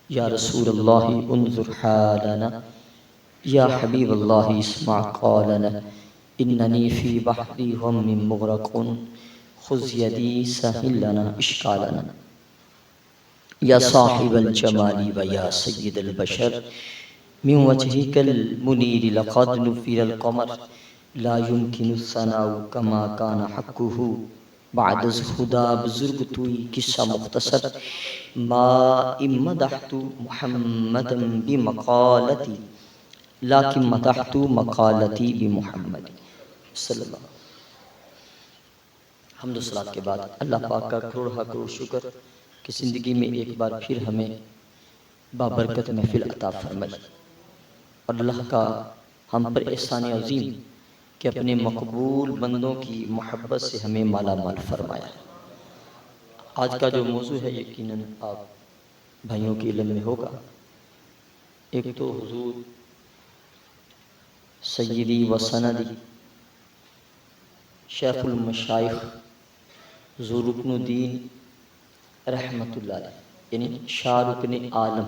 یا رسول اللہ انظر حالنا، یا حبیب اللہ اسمع قولنا، اننی فی بحری غم مغرق خذ یدی سہل لنا اشکالنا، یا صاحب الجمال و یا سید البشر من وجهك المنیر لقد نفر القمر لا يمكن الثناء كما كان حقه بعد از خدا بزرگ توی قصہ مختصر ما مدحت محمدا بمقالتی لیکن مدحت مقالتی بمحمد صلی اللہ علیہ وسلم۔ حمد و صلات کے بعد اللہ پاک کا کروڑ شکر کہ زندگی میں ایک بار پھر ہمیں بابرکت محفل عطا فرمائی، اور اللہ کا ہم پر احسان عظیم کہ اپنے مقبول بندوں کی محبت سے ہمیں مالا مال فرمایا۔ آج کا جو موضوع ہے یقیناً آپ بھائیوں کے علم میں ہوگا، ایک تو حضور سیدی و سندی شیخ المشائخ ذو رکن الدین رحمت اللہ علیہ، یعنی شاہ رکن عالم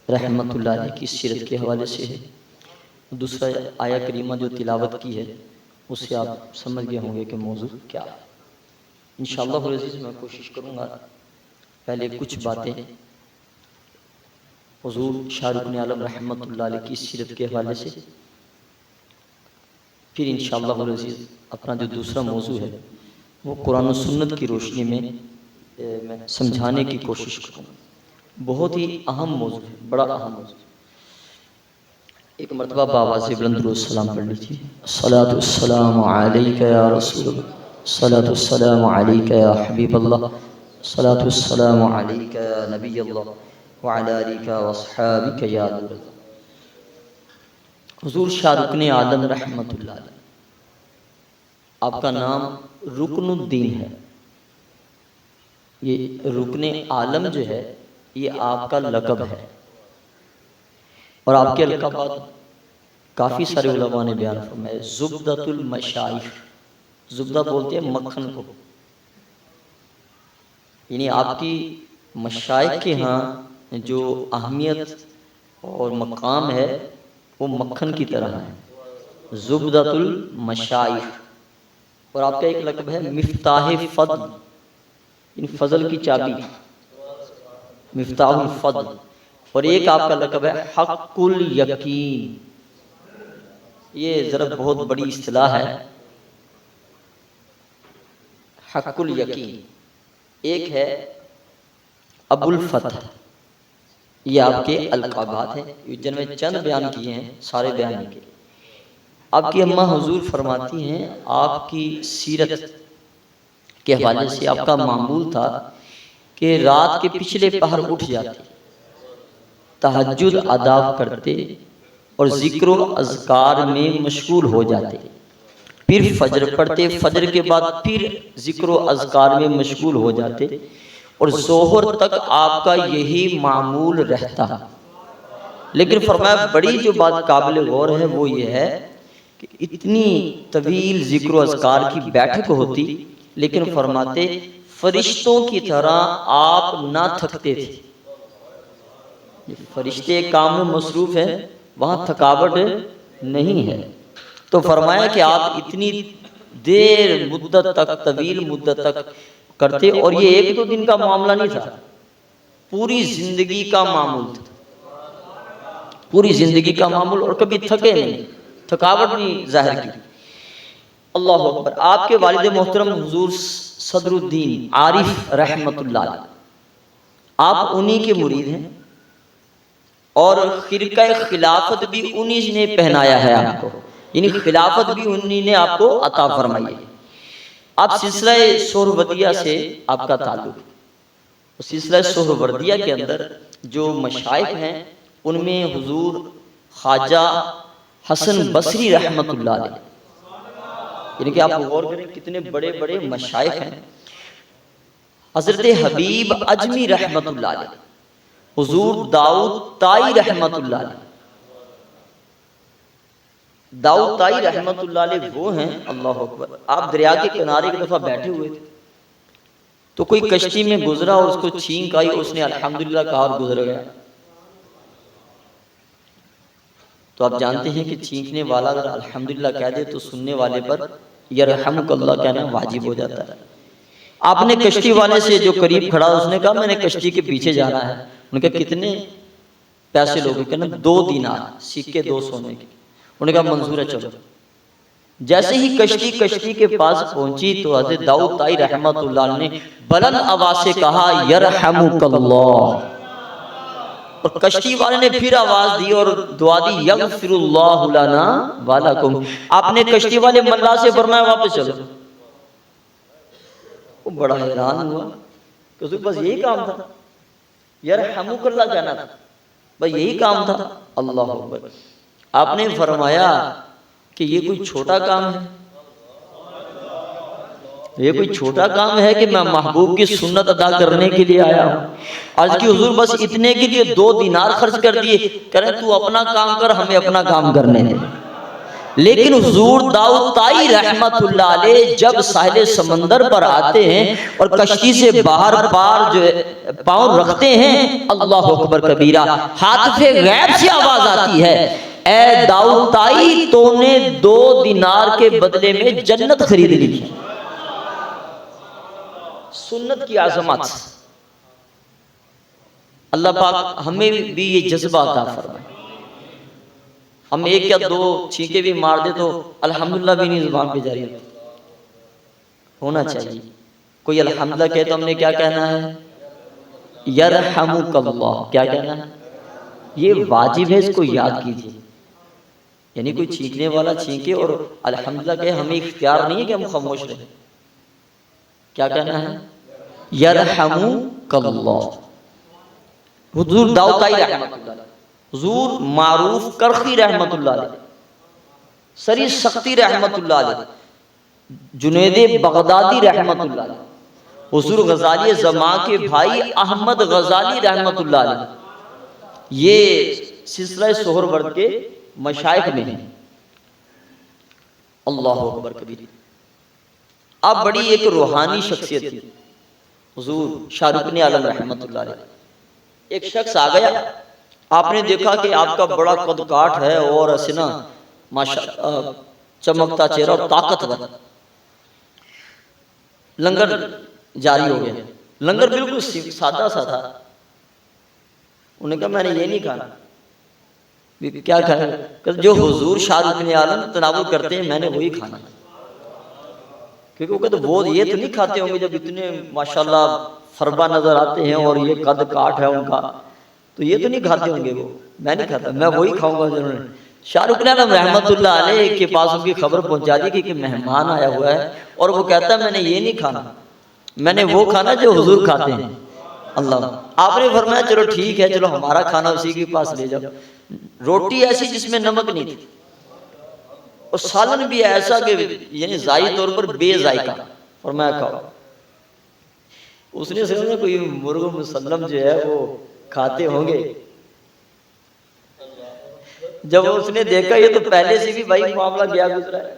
رحمت اللہ علیہ کی سیرت کے حوالے سے ہے۔ دوسرا آیہ کریمہ جو تلاوت کی ہے اس سے آپ سمجھ گئے ہوں گے کہ موضوع کیا ہے۔ انشاءاللہ العزیز میں کوشش کروں گا پہلے کچھ باتیں حضور شاہ رکن عالم رحمت اللہ علیہ کی سیرت کے حوالے سے، پھر انشاءاللہ العزیز اپنا جو دوسرا موضوع ہے وہ قرآن و سنت کی روشنی میں سمجھانے کی کوشش کروں گا۔ بہت ہی اہم موضوع ہے، بڑا اہم موضوع۔ ایک مرتبہ بآواز بلند درود السلام پڑھ لیجیے۔ الصلاۃ والسلام علیک یا رسول اللہ، الصلاۃ والسلام علیک یا حبیب اللہ، الصلاۃ والسلام علیک یا نبی اللہ وعلی آلک واصحابک یا نور اللہ۔ حضور شاہ رکن عالم رحمت اللہ علیہ، آپ کا نام رکن الدین ہے۔ یہ رکن عالم جو ہے یہ آپ کا لقب ہے، اور آپ کے القابات کافی سارے علماء نے بیان فرمائے۔ زبدۃ المشائخ، زبدہ بولتے ہیں مکھن کو، یعنی آپ کی مشائخ کے ہاں جو اہمیت اور مقام ہے وہ مکھن کی طرح ہے، زبدۃ المشائخ۔ اور آپ کا ایک لقب ہے مفتاح فضل، ان فضل کی چابی، مفتاح الفضل۔ اور ایک آپ کا لقب ہے حق الیقین، یہ ذرا بہت بڑی اصطلاح ہے، حق الیقین۔ ایک ہے ابو الفتح، یہ آپ کے القابات ہیں جن میں چند بیان کیے ہیں، سارے بیان نہیں کیے۔ آپ کی اماں حضور فرماتی ہیں آپ کی سیرت کے حوالے سے آپ کا معمول تھا کہ رات کے پچھلے پہر اٹھ جاتے، تہجد ادا کرتے اور ذکر و اذکار میں مشغول ہو جاتے، پھر فجر پڑھتے، فجر کے بعد پھر ذکر و اذکار میں مشغول ہو جاتے، اور ظہر تک آپ کا یہی معمول رہتا۔ لیکن فرمایا بڑی جو بات قابل غور ہے وہ یہ ہے کہ اتنی طویل ذکر و اذکار کی بیٹھک ہوتی، لیکن فرماتے فرشتوں کی طرح آپ نہ تھکتے تھے۔ فرشتے کام میں مصروف ہیں، وہاں تھکاوٹ نہیں ہے۔ تو فرمایا کہ آپ اتنی دیر مدت تک، طویل مدت تک کرتے، اور یہ ایک دو دن کا معاملہ نہیں تھا، پوری زندگی کا معمول تھا، پوری زندگی کا معمول، اور کبھی تھکے نہیں، تھکاوٹ نہیں ظاہر کی۔ اللہ اکبر۔ آپ کے والد محترم حضور صدر الدین عارف رحمت اللہ علیہ، آپ انہی کے مرید ہیں، اور خرقہ خلافت بھی انہی نے پہنایا ہے آپ کو، یعنی خلافت بھی انہی نے آپ کو عطا فرمائی ہے۔ آپ سلسلہ سہروردیہ سے آپ کا تعلق ہے۔ سلسلہ سہروردیہ کے اندر جو مشائخ ہیں ان میں حضور خواجہ حسن بصری رحمت اللہ علیہ، یعنی کہ آپ غور کریں کتنے بڑے بڑے مشائخ ہیں۔ حضرت حبیب اجمی رحمت اللہ علیہ، حضور داؤد طائی رحمت اللہ علیہ۔ داؤد طائی رحمت اللہ علیہ وہ ہیں، اللہ اکبر، آپ دریا کے کنارے ایک دفعہ بیٹھے ہوئے تھے، تو کوئی کشتی میں گزرا اور اس کو چھینک آئی، اس نے الحمدللہ کہا اور گزر گیا۔ تو آپ جانتے ہیں کہ چھینکنے والا اگر الحمدللہ کہہ دے تو سننے والے پر یرحمک اللہ کہنا واجب ہو جاتا ہے۔ آپ نے کشتی والے سے جو قریب کھڑا اس نے کہا میں نے کشتی کے پیچھے جانا ہے۔ انہوں نے کہا کتنے پیسے لوگے؟ کہنا 2 دینار، سکے 2 سونے کے۔ انہوں نے کہا منظور ہے چلو۔ جیسے ہی کشتی کے پاس پہنچی تو حضرت داؤد طائی رحمت اللہ علیہ نے بلند آواز سے کہا یرحمک اللہ، اور کشتی والے نے پھر آواز دی اور دعا دی یغفر اللہ لنا ولکم۔ آپ نے کشتی والے ملا سے فرمایا واپس چلو۔ وہ بڑا حیران ہوا کہ اس بس یہی کام تھا، یرحمک اللہ کہنا تھا، بس یہی کام تھا۔ اللہ اکبر۔ آپ نے فرمایا کہ یہ کوئی چھوٹا کام ہے؟ یہ کوئی چھوٹا کام ہے کہ میں محبوب کی سنت ادا کرنے کے لیے آیا ہوں؟ عرض کی حضور بس اتنے کے لیے 2 دینار خرچ کر دیے۔ کہہ رہے تو اپنا کام کر، ہمیں اپنا کام کرنے دے۔ لیکن حضور داؤد طائی رحمت اللہ علیہ جب ساحل سمندر پر آتے ہیں اور کشتی سے باہر پار جو پاؤں رکھتے ہیں، اللہ اکبر کبیرہ، ہاتف غیب سے آواز آتی ہے اے داؤد طائی تو نے 2 دینار کے بدلے میں جنت خرید لی۔ سنت کی عظمت، اللہ پاک ہمیں بھی یہ جذبہ عطا فرمائے۔ ہم 1 یا 2 چھینکے بھی مار دے تو الحمدللہ بھی نہیں زبان پہ جاری ہونا چاہیے۔ کوئی الحمدللہ کہے تو ہم نے کیا کہنا ہے؟ یرحمک اللہ۔ کیا کہنا ہے؟ یہ واجب ہے، اس کو یاد کیجئے۔ یعنی کوئی چھینکنے والا چھینکے اور الحمدللہ کہے، ہمیں اختیار نہیں ہے کہ ہم خاموش رہیں۔ کیا کہنا ہے؟ یرحمک اللہ۔ حضور داؤد طائی رحمت اللہ علیہ، حضور معروف کرخی رحمت اللہ علیہ، سری سختی رحمت اللہ علیہ، جنید بغدادی رحمت اللہ علیہ، حضور غزالی زمان کے بھائی احمد غزالی رحمت اللہ علیہ، یہ سلسلہ سہرورد کے مشائخ میں ہیں۔ اللہ اکبر کبیر۔ اب بڑی ایک روحانی شخصیت تھی حضور شاہ رخ عالم رحمت اللہ علیہ۔ ایک شخص آ گیا، آپ نے دیکھا کہ آپ کا بڑا قد کاٹ ہے اور اسنا ماشاءاللہ چمکتا چہرہ اور طاقتور۔ لنگر جاری ہو گیا۔ لنگر بالکل سادہ سا تھا۔ انہوں نے کہا میں نے یہ نہیں کھانا۔ کیا کھانا؟ کہ جو حضور شاہ رخ عالم تناول کرتے ہیں میں نے وہی کھانا، کیونکہ وہ کہتے وہ یہ تو نہیں کھاتے ہوں گے جب اتنے ماشاءاللہ فربا نظر آتے ہیں اور یہ قد کاٹ ہے ان کا، تو یہ تو نہیں کھاتے ہوں گے، وہ میں نہیں کھاتا، میں وہی کھاؤں گا۔ جنہوں نے شاہ رخ عالم رحمت اللہ علیہ کے پاس ان کی خبر پہنچا دی کہ مہمان آیا ہوا ہے اور وہ کہتا ہے میں نے یہ نہیں کھانا، میں نے وہ کھانا جو حضور کھاتے ہیں۔ اللہ، آپ نے فرمایا چلو ٹھیک ہے، چلو ہمارا کھانا اسی کے پاس لے جاؤ۔ روٹی ایسی جس میں نمک نہیں تھی اور سالن بھی ایسا کہ یعنی ظاہری طور پر بے ذائقہ، فرمایا کھاؤ۔ اس نے سمجھا کوئی مرغ مسلم جو ہے وہ کھاتے ہوں گے۔ جب اس نے دیکھا یہ تو پہلے سے بھی بھائی معاملہ گیا گزرا ہے،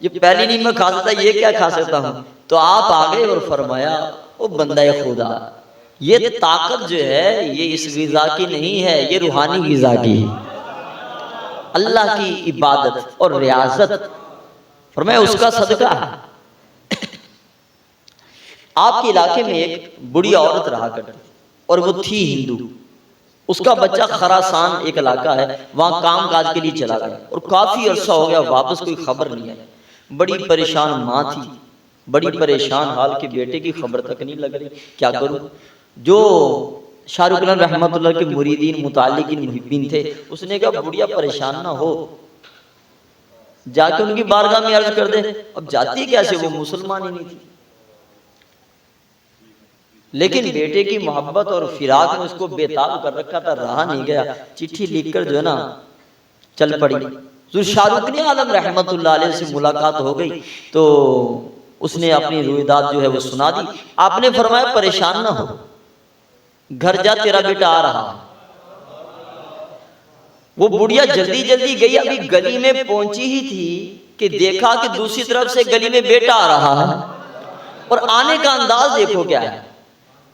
یہ پہلی نہیں میں کھا سکتا، یہ کیا کھا سکتا ہوں، تو آپ آگئے اور فرمایا او بندہ خدا، یہ طاقت جو ہے یہ اس غذا کی نہیں ہے، یہ روحانی غذا کی ہے، اللہ کی عبادت اور ریاضت، فرمایا اس کا صدقہ ہے۔ آپ کے علاقے میں ایک بڑی عورت رہا کرتی اور وہ تھی ہندو، اس کا بچہ خراسان ایک علاقہ ہے وہاں کام کاج کے لیے چلا گیا اور کافی عرصہ ہو گیا واپس کوئی خبر نہیں آئی۔ بڑی پریشان ماں تھی، بڑی پریشان حال کہ بیٹے کی خبر تک نہیں لگ رہی، کیا کروں؟ جو شاہ رخ رحمت اللہ کے مریدین متعلقین محبین تھے، اس نے کہا بڑیا پریشان نہ ہو، جا کے ان کی بارگاہ میں عرض کر دے۔ اب جاتی کیسے، وہ مسلمان ہی نہیں تھی، لیکن بیٹے کی محبت اور فراق نے اس کو بے تاب کر رکھا تھا، رہا نہیں گیا، چٹھی لکھ کر جو ہے نا چل پڑی۔ حضور شاہ رخ عالم رحمت اللہ علیہ سے ملاقات ہو گئی تو اس نے اپنی رویداد جو ہے وہ سنا دی۔ آپ نے فرمایا پریشان نہ ہو، گھر جا تیرا بیٹا آ رہا۔ وہ بڑھیا جلدی جلدی گئی، ابھی گلی میں پہنچی ہی تھی کہ دیکھا کہ دوسری طرف سے گلی میں بیٹا آ رہا ہے، اور آنے کا انداز دیکھو کیا ہے،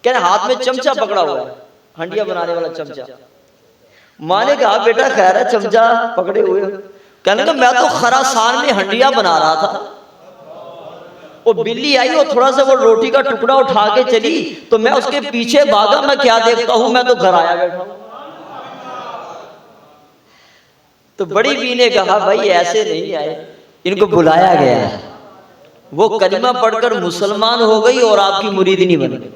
کہہ رہے ہاتھ میں چمچہ پکڑا ہوا ہے، ہنڈیا بنانے والا چمچہ۔ ماں نے کہا بیٹا خیر ہے چمچہ پکڑے ہوئے ہو؟ کہنے لگا میں تو خراسان میں ہنڈیا بنا رہا تھا، وہ بلی آئی اور تھوڑا سا وہ روٹی کا ٹکڑا اٹھا کے چلی تو میں اس کے پیچھے بھاگا، میں کیا دیکھتا ہوں، میں تو گھر آیا بیٹھا ہوں۔ تو بڑی بی نے کہا بھائی ایسے نہیں آئے، ان کو بلایا گیا ہے، وہ کلمہ پڑھ کر مسلمان ہو گئی اور آپ کی مریدنی بن گئی۔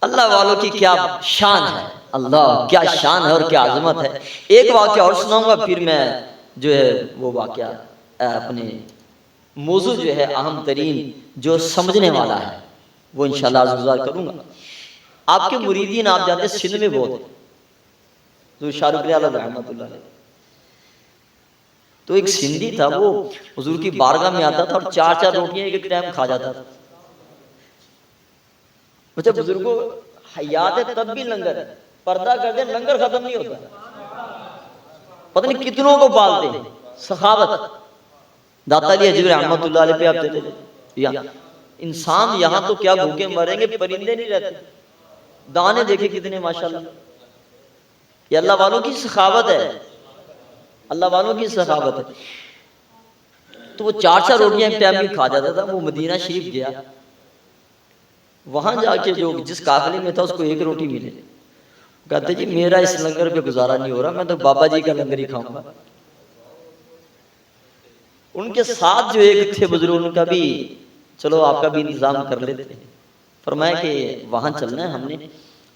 اللہ والوں کی کیا شان ہے، اللہ کیا شان ہے اور کیا عظمت ہے۔ ایک واقعہ اور سناؤں گا، پھر میں جو ہے وہ واقعہ اپنے موضوع جو ہے اہم ترین جو سمجھنے والا ہے وہ انشاءاللہ عزوزار کروں گا۔ آپ کے مریدین آپ جانتے ہیں سندھ میں بہت ہیں، جو شاہ رخ عالم رحمۃ اللہ علیہ، تو ایک سندھی تھا، وہ حضور کی بارگاہ میں آتا تھا اور چار چار روٹیاں ایک ٹائم کھا جاتا تھا۔ مجھے بزرگوں حیات ہے تب بھی لنگر ہے، پردہ کر دیں لنگر ختم نہیں ہوتا، پتہ نہیں کتنوں کو پالتے ہیں۔ سخاوت داتا علی حجویری رحمۃ اللہ علیہ پہ آپ دیتے ہیں، انسان یہاں تو کیا بھوکے مریں گے، پرندے نہیں رہتے، دانے دیکھے کتنے ماشاءاللہ۔ یہ اللہ والوں کی سخاوت ہے، اللہ والوں کی سخاوت ہے۔ تو وہ چار چار روٹیاں ایک ٹائم میں کھا جاتا تھا۔ وہ مدینہ شریف گیا، وہاں جا کے جو جس قافلے میں تھا اس کو ایک روٹی ملے، کہتے جی میرا اس لنگر پہ گزارا نہیں ہو رہا، میں تو بابا جی کا لنگر ہی کھاؤں گا۔ ان کے ساتھ جو ایک تھے بزرگ، ان کا بھی چلو آپ کا بھی انتظام کر لیتے ہیں، فرمایا کہ وہاں چلنا ہے، ہم نے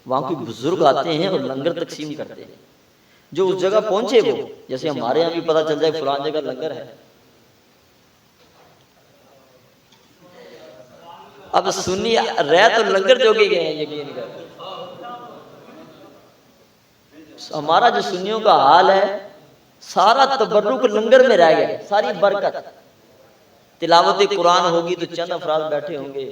وہاں کوئی بزرگ آتے ہیں اور لنگر تقسیم کرتے ہیں، جو اس جگہ پہنچے وہ، جیسے ہمارے یہاں بھی پتہ چل جائے فلان جگہ لنگر ہے۔ اب سنی رہ تو لنگر جو کے گئے ہیں، یقین کر ہمارا جو سنیوں کا حال ہے، سارا تبرک لنگر میں رہ گیا، ساری برکت۔ تلاوت قرآن ہوگی تو چند افراد بیٹھے ہوں گے،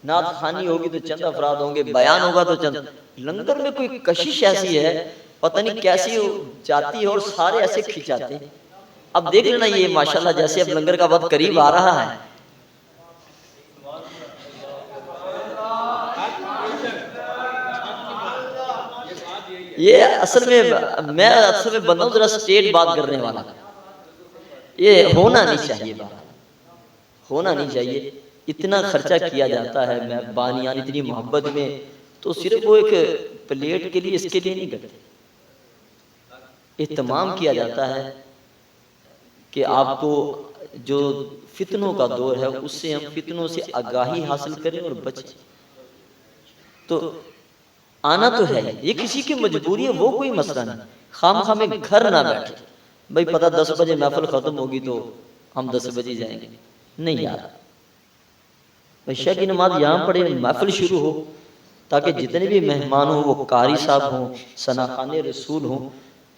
نعت خوانی ہوگی تو چند افراد ہوں گے، بیان ہوگا تو چند۔ لنگر میں کوئی کشش ایسی ہے پتہ نہیں کیسی جاتی ہے اور سارے ایسے کھنچاتے ہیں۔ اب دیکھ لینا یہ ماشاءاللہ جیسے اب لنگر کا وقت قریب آ رہا ہے، یہ اصل میں بندہ ہوں ذرا سٹیٹ بات کرنے والا، یہ ہونا نہیں چاہیے، بات ہونا نہیں چاہیے۔ اتنا خرچہ کیا جاتا ہے میں بانیان اتنی محبت میں، تو صرف وہ ایک پلیٹ کے لیے اس کے لیے نہیں کرتے، اہتمام کیا جاتا ہے کہ آپ کو جو فتنوں کا دور ہے اس سے ہم فتنوں سے آگاہی حاصل کریں اور بچیں۔ تو آنا تو ہے، یہ کسی کی مجبوری ہے، وہ کوئی مسئلہ نہیں، خام خواہ میں گھر نہ بیٹھے بھئی پتہ 10 بجے محفل ختم ہوگی تو ہم 10 بجے جائیں گے، نہیں یار، عشاء کی نماز یہاں پڑھے، محفل شروع ہو، تاکہ جتنے بھی مہمان ہوں وہ قاری صاحب ہوں، ثناخان رسول ہوں،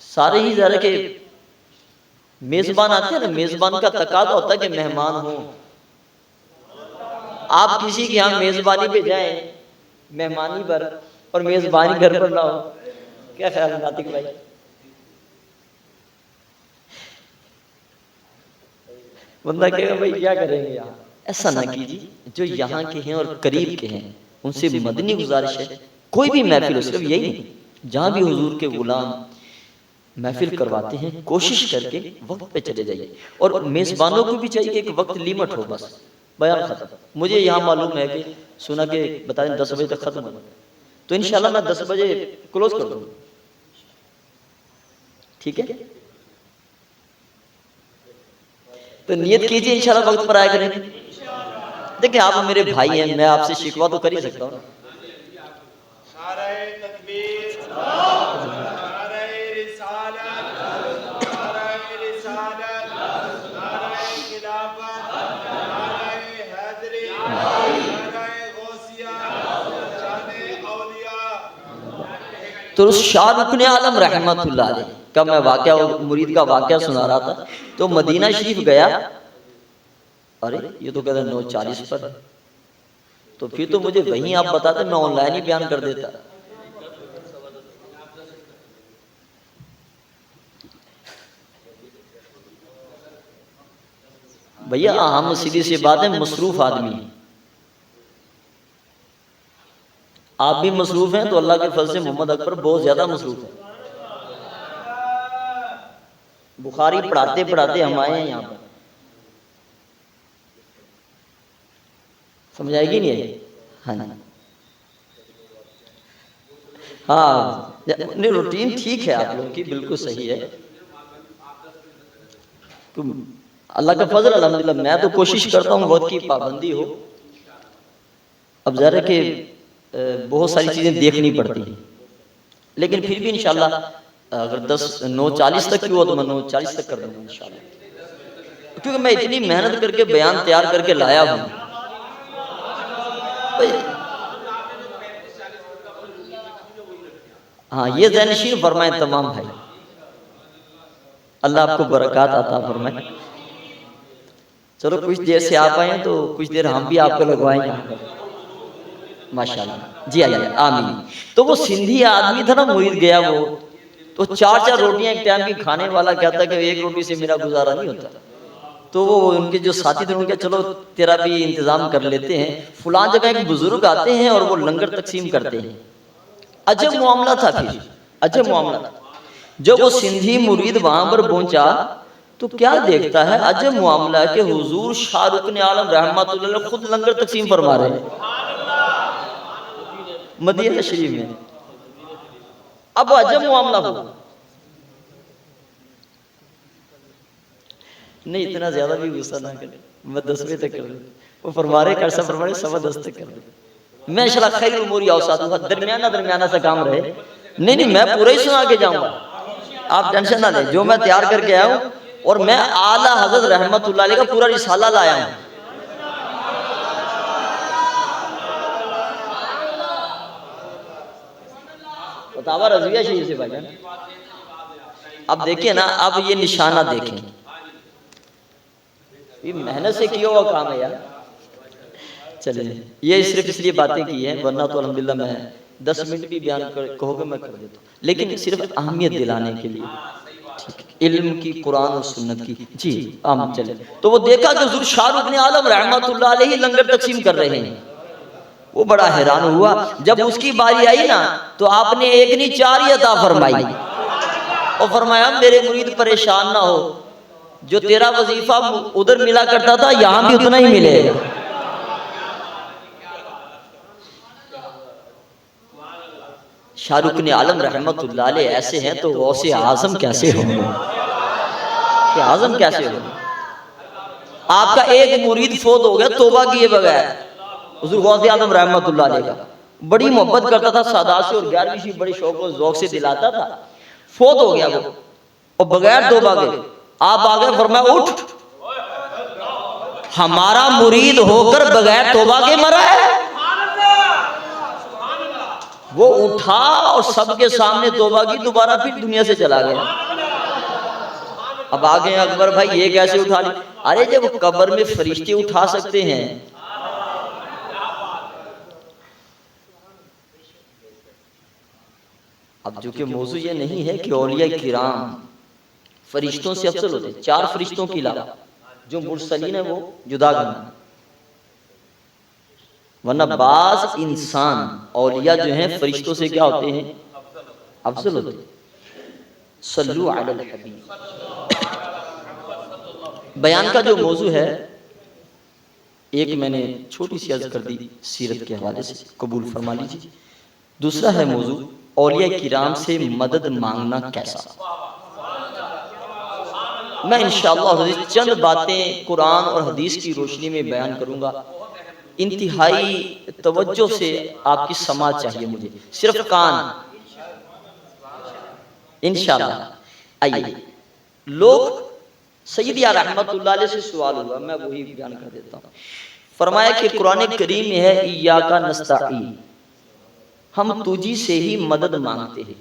سارے ہی ذرا کہ میزبان آتے ہیں نا، میزبان کا تقاضا ہوتا ہے کہ مہمان ہوں۔ آپ کسی کے یہاں میزبانی پہ جائیں، مہمانی پر، اور میزبانی گھر پر نہ ہو، کیا خیال ہے ناطق بھائی؟ بندہ کہے گا بھائی کیا کریں گے یہاں؟ ایسا نہ کیجیے، جو یہاں کے ہیں اور قریب کے ہیں ان سے مدنی گزارش ہے، کوئی بھی محفل ہو، صرف یہی نہیں، جہاں بھی حضور کے غلام محفل کرواتے ہیں کوشش کر کے وقت پہ چلے جائیے، اور میزبانوں کو بھی چاہیے کہ ایک وقت لیمٹ ہو، بس بیان ختم۔ مجھے یہاں معلوم ہے کہ سنا کہ بتا دیں 10 بجے تک ختم ہوگا، تو انشاءاللہ میں 10 بجے کلوز کر دوں گا، ٹھیک ہے؟ تو نیت کیجئے انشاءاللہ وقت پر آیا کریں گے۔ دیکھیں آپ میرے بھائی ہیں، میں آپ سے شکوہ تو کر ہی سکتا ہوں۔ نعرہ تکبیر، نعرہ رسالت، نعرہ رسالت، نعرہ خلافت، نعرہ حیدری، نعرہ غوثیہ، شان اولیاء۔ تو شاہ رخ عالم رحمۃ اللہ علیہ کا میں واقعہ مرید کا واقعہ سنا رہا تھا، تو مدینہ شریف گیا، ارے یہ تو کہتا ہے 9:40 پر، تو پھر تو مجھے وہیں آپ بتاتے میں آن لائن ہی بیان کر دیتا۔ بھیا ہم سیدھی سی بات ہے، مصروف آدمی ہیں، آپ بھی مصروف ہیں تو اللہ کے فضل سے محمد اکبر بہت زیادہ مصروف ہے۔ بخاری پڑھاتے پڑھاتے ہم آئے ہیں یہاں پر، سمجھ آئے گی نہیں آئے؟ ہاں جی ہاں نہیں، روٹین ٹھیک ہے آپ لوگوں کی، بالکل صحیح ہے، تو اللہ کا فضل الحمدللہ میں تو کوشش کرتا ہوں وقت کی پابندی ہو، اب ظاہر ہے کہ بہت ساری چیزیں دیکھنی پڑتی ہیں، لیکن پھر بھی انشاءاللہ اگر 9:40 تک کی ہوا تو میں 9:40 تک کر دوں گا انشاءاللہ، کیونکہ میں اتنی محنت کر کے بیان تیار کر کے لایا ہوں۔ ہاں یہ ذہن نشین فرمائیں تمام بھائی، اللہ آپ کو برکات عطا فرمائے۔ چلو کچھ دیر سے آپ آئیں تو کچھ دیر ہم بھی آپ کو لگوائیں گے ماشاءاللہ۔ جی آئیے، آمین۔ تو وہ سندھی آدمی تھا نا مرید گیا، وہ تو 4 روٹیاں ایک ٹائم کی کھانے والا کہتا کہ ایک روٹی سے میرا گزارا نہیں ہوتا، تو وہ ان کے جو ساتھی تھے ان کے چلو تیرا بھی انتظام کر لیتے ہیں، فلاں جگہ ایک بزرگ آتے ہیں اور وہ لنگر تقسیم کرتے ہیں۔ عجب معاملہ تھا، پھر عجب معاملہ تھا، جب وہ سندھی مرید وہاں پر پہنچا تو کیا دیکھتا ہے، عجب معاملہ ہے کہ حضور شاہ رکن عالم رحمۃ اللہ علیہ خود لنگر تقسیم فرما رہے ہیں مدینہ شریف میں۔ اب عجب معاملہ ہوا، نہیں اتنا زیادہ بھی غصہ نہ کرے، میں 10ویں تک کر دوں، وہ فرما رہے کیسا فرما رہے 10:15 تک کر دوں، میں انشاءاللہ خیر الامور اوساطها، درمیانہ سا کام رہے، نہیں میں پورا ہی سنا کے جاؤں گا، آپ ٹینشن نہ لیں، جو میں تیار کر کے آیا ہوں، اور میں اعلیٰ حضرت رحمت اللہ علیہ کا پورا رسالہ لایا ہوں۔ فتاوی رضویہ شریف سے بھائی، اب دیکھیں نا، اب یہ نشانہ دیکھیں، یہ محنت سے کیا ہوا کام ہے یار۔ چلیں یہ صرف اس لیے باتیں کی ہیں، ورنہ تو الحمدللہ میں 10 منٹ بھی بیان کہو گے میں کر دیتا ہوں، لیکن صرف اہمیت دلانے کے لیے، علم کی، قرآن اور سنت کی۔ جی ہم چلیں، تو وہ دیکھا کہ حضور شاہ رکن عالم رحمت اللہ علیہ لنگر تقسیم کر رہے ہیں، وہ بڑا حیران ہوا۔ جب اس کی باری آئی نا تو آپ نے ایک نہیں 4 ہی عطا فرمائی، اور فرمایا میرے مرید پریشان نہ ہو، جو تیرا وظیفہ ادھر ملا کرتا تھا یہاں بھی اتنا ہی ملے گا۔ شاہ رکن عالم رحمت اللہ علیہ ایسے ہیں تو غوث اعظم کیسے ہوں گے، کہ اعظم کیسے ہوں گے؟ آپ کا ایک مرید فوت ہو گیا توبہ کیے بغیر، حضور غوث اعظم رحمت اللہ علیہ کا بڑی محبت کرتا تھا سادات سے، اور 11ویں شریف بڑی شوق و ذوق سے دلاتا تھا، فوت ہو گیا وہ اور بغیر توبہ کے، آپ آگے فرمایا اٹھ، ہمارا مرید ہو کر بغیر توبہ کے مرا ہے۔ وہ اٹھا اور سب کے سامنے توبہ کی، دوبارہ پھر دنیا سے چلا گیا۔ اب آگے اکبر بھائی یہ کیسے اٹھا لی؟ ارے جب قبر میں فرشتے اٹھا سکتے ہیں، اب جو کہ موضوع یہ نہیں ہے کہ اولیاء کرام فرشتوں سے افضل ہوتے ہیں، 4 فرشتوں کے علاوہ جو مرسلین ہیں وہ جدا گنا، ورنہ بعض انسان اولیاء جو ہیں فرشتوں سے کیا ہوتے ہیں، افضل ہوتے ہیں۔ صلو علی الحبیب۔ بیان کا جو موضوع ہے، ایک میں نے چھوٹی سی عرض کر دی سیرت کے حوالے سے، قبول فرما لیجیے۔ دوسرا ہے موضوع اولیاء کرام سے مدد مانگنا کیسا۔ میں انشاءاللہ چند باتیں قرآن اور حدیث کی روشنی میں بیان کروں گا، انتہائی توجہ سے آپ کی سماعت چاہیے مجھے، صرف کان، انشاءاللہ۔ آئیے، لوگ سیدی رحمت اللہ علیہ سے سوال ہوا، میں وہی بیان کر دیتا ہوں۔ فرمایا کہ قرآن کریم میں ہے ایاک نستعین، ہم تجھی سے ہی مدد مانگتے ہیں۔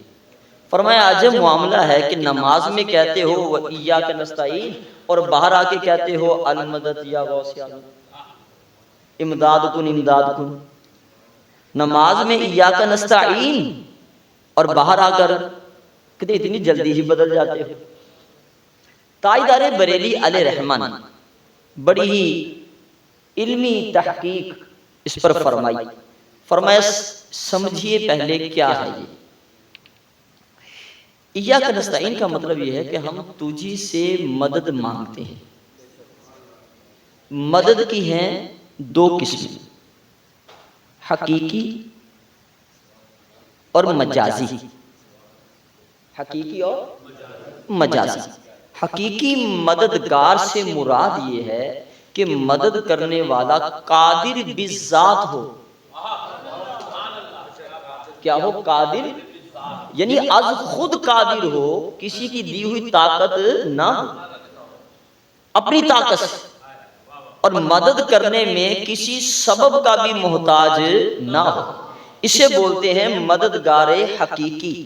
فرمایا عجب معاملہ ہے کہ نماز میں کہتے ہو وَإِيَّاكَ نَسْتَعِينُ اور باہر آ کے کہتے ہو المدد یا غوث اعظم، امداد کن امداد کن۔ نماز میں ایاک نستعین اور باہر آ کر کہتے اتنی جلدی ہی بدل جاتے ہو۔ تاجدار بریلی علیہ رحمان بڑی ہی علمی تحقیق اس پر فرمائی. فرمایا سمجھیے پہلے کیا ہے یہ. ایاک نستعین کا مطلب یہ ہے کہ ہم تجھی سے مدد مانگتے ہیں. مدد کی ہیں دو قسمیں، حقیقی اور مجازی. حقیقی اور مجازی. حقیقی مددگار سے مراد یہ ہے کہ مدد کرنے والا قادر بالذات ہو. کیا ہو؟ قادر، یعنی از خود قادر ہو، کسی کی دی ہوئی طاقت نہ ہو، اپنی طاقت سے، اور مدد کرنے میں کسی سبب کا بھی محتاج نہ ہو. اسے بولتے ہیں مددگار حقیقی.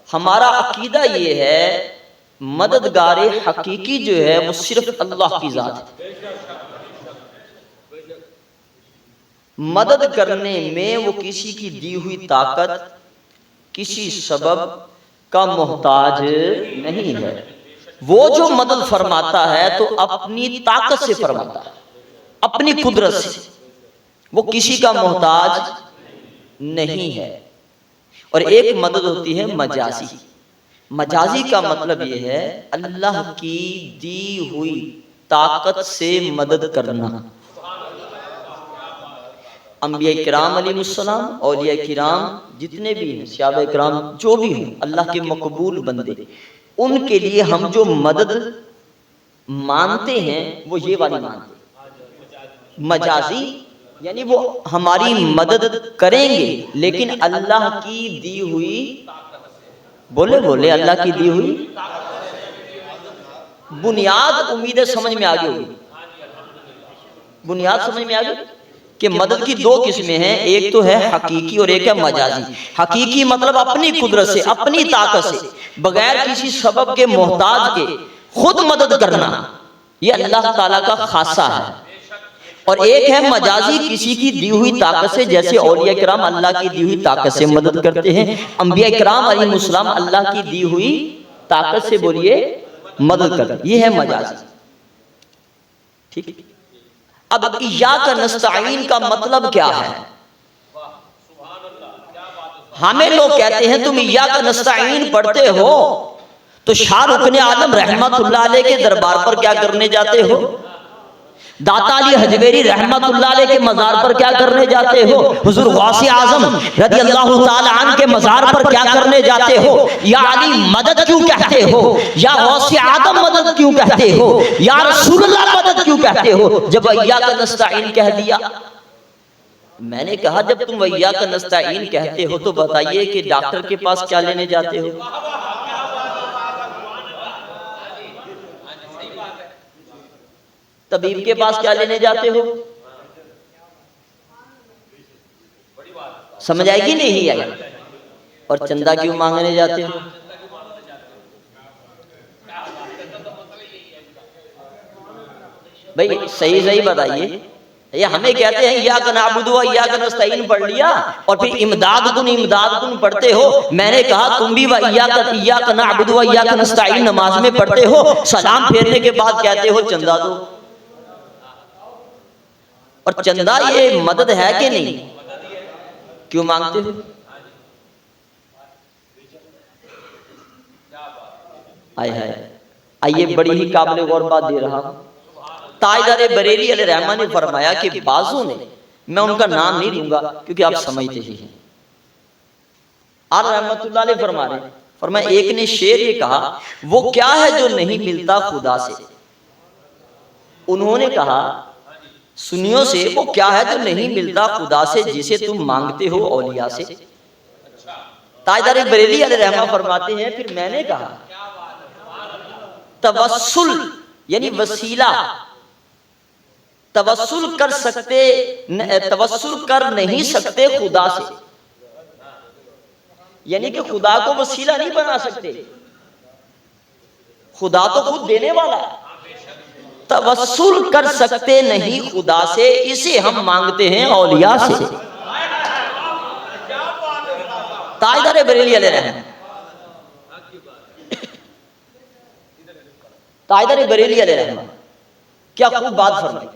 ہمارا عقیدہ یہ ہے مددگار حقیقی جو ہے وہ صرف اللہ کی ذات ہے. مدد کرنے میں وہ کسی کی دی ہوئی طاقت، کسی سبب کا محتاج نہیں ہے. وہ جو مدد فرماتا ہے تو اپنی طاقت سے فرماتا ہے، اپنی قدرت سے. وہ کسی کا محتاج نہیں ہے. اور ایک مدد ہوتی ہے مجازی. مجازی کا مطلب یہ ہے اللہ کی دی ہوئی طاقت سے مدد کرنا. انبیاء کرام علیہ السلام، اولیاء کرام جتنے بھی ہیں، صحابہ کرام جو بھی ہیں، اللہ کے مقبول بندے، ان کے لیے ہم جو مدد مانتے ہیں وہ یہ والی مانتے ہیں. مجازی یعنی وہ ہماری مدد کریں گے لیکن اللہ کی دی ہوئی، بولے اللہ کی دی ہوئی بنیاد. امید سمجھ میں آگے ہوگی، بنیاد سمجھ میں آگے کہ مدد کی دو قسمیں ہیں، ایک تو ہے حقیقی اور ایک ہے مجازی. حقیقی مطلب اپنی قدرت سے، اپنی طاقت سے، بغیر کسی سبب کے، محتاج کے خود مدد کرنا، یہ اللہ تعالیٰ کا خاصہ ہے. اور ایک ہے مجازی، کسی کی دی ہوئی طاقت سے، جیسے اولیاء کرام اللہ کی دی ہوئی طاقت سے مدد کرتے ہیں. انبیاء کرام علیہ السلام اللہ کی دی ہوئی طاقت سے بولیے مدد کرتے ہیں. یہ ہے مجازی. ٹھیک. اب ایاک نستعین کا مطلب کیا ہے؟ ہمیں لوگ کہتے ہیں تم ایاک نستعین پڑھتے ہو تو شاہ رکن عالم رحمت اللہ علیہ کے دربار پر کیا کرنے جاتے ہو؟ داتا علی حجویری رحمت اللہ علیہ کے مزار پر کیا کرنے جاتے ہو؟ حضور غوث اعظم رضی اللہ تعالی عنہ کے مزار پر کیا کرنے جاتے ہو؟ یا علی مدد کیوں کہتے ہو؟ یا غوث اعظم مدد کیوں کہتے ہو؟ یا رسول اللہ مدد کیوں کہتے ہو؟ جب ایاک نستعین کہہ دیا، میں نے کہا جب تم ایاک نستعین کہتے ہو تو بتائیے کہ ڈاکٹر کے پاس کیا لینے جاتے ہو؟ طبیب کے پاس کیا لینے جاتے ہو؟ سمجھ آئے گی نہیں آئے؟ اور چندہ کیوں مانگنے جاتے ہو؟ بھئی صحیح بتائیے. یہ ہمیں کہتے ہیں ایاک نعبد و ایاک نستعین پڑھ لیا اور پھر امداد کن پڑھتے ہو. میں نے کہا تم بھی ایاک نعبد و ایاک نستعین نماز میں پڑھتے ہو، سلام پھیرنے کے بعد کہتے ہو چندہ دو. اور چندہ یہ مدد ہے کہ نہیں؟ کیوں مانگتے ہو؟ آئیے بڑی ہی قابل غور بات دے رہا ہوں. تاجدار بریلی علیہ رحمہ نے فرمایا کہ بعضوں نے، میں ان کا نام نہیں لوں گا کیونکہ آپ سمجھتے ہی ہیں، آل رحمت اللہ علیہ فرما رہے ہیں. فرمایا ایک نے شعر یہ کہا، وہ کیا ہے جو نہیں ملتا خدا سے. انہوں نے کہا سنیوں سے، وہ کیا ہے جو نہیں ملتا خدا سے جسے تم مانگتے ہو اولیاء سے. تاجدار بریلی علیہ رحمہ فرماتے ہیں پھر میں نے کہا توسل یعنی وسیلہ، توسل کر نہیں سکتے خدا سے، یعنی کہ خدا کو وسیلہ نہیں بنا سکتے، خدا تو خود دینے والا ہے. توسل کر سکتے نہیں خدا سے، اسے ہم مانگتے ہیں اولیاء سے. تاجدار بریلی علیہ رحمہ، تاجدار بریلی علیہ رحمہ کیا خوب بات فرمائی.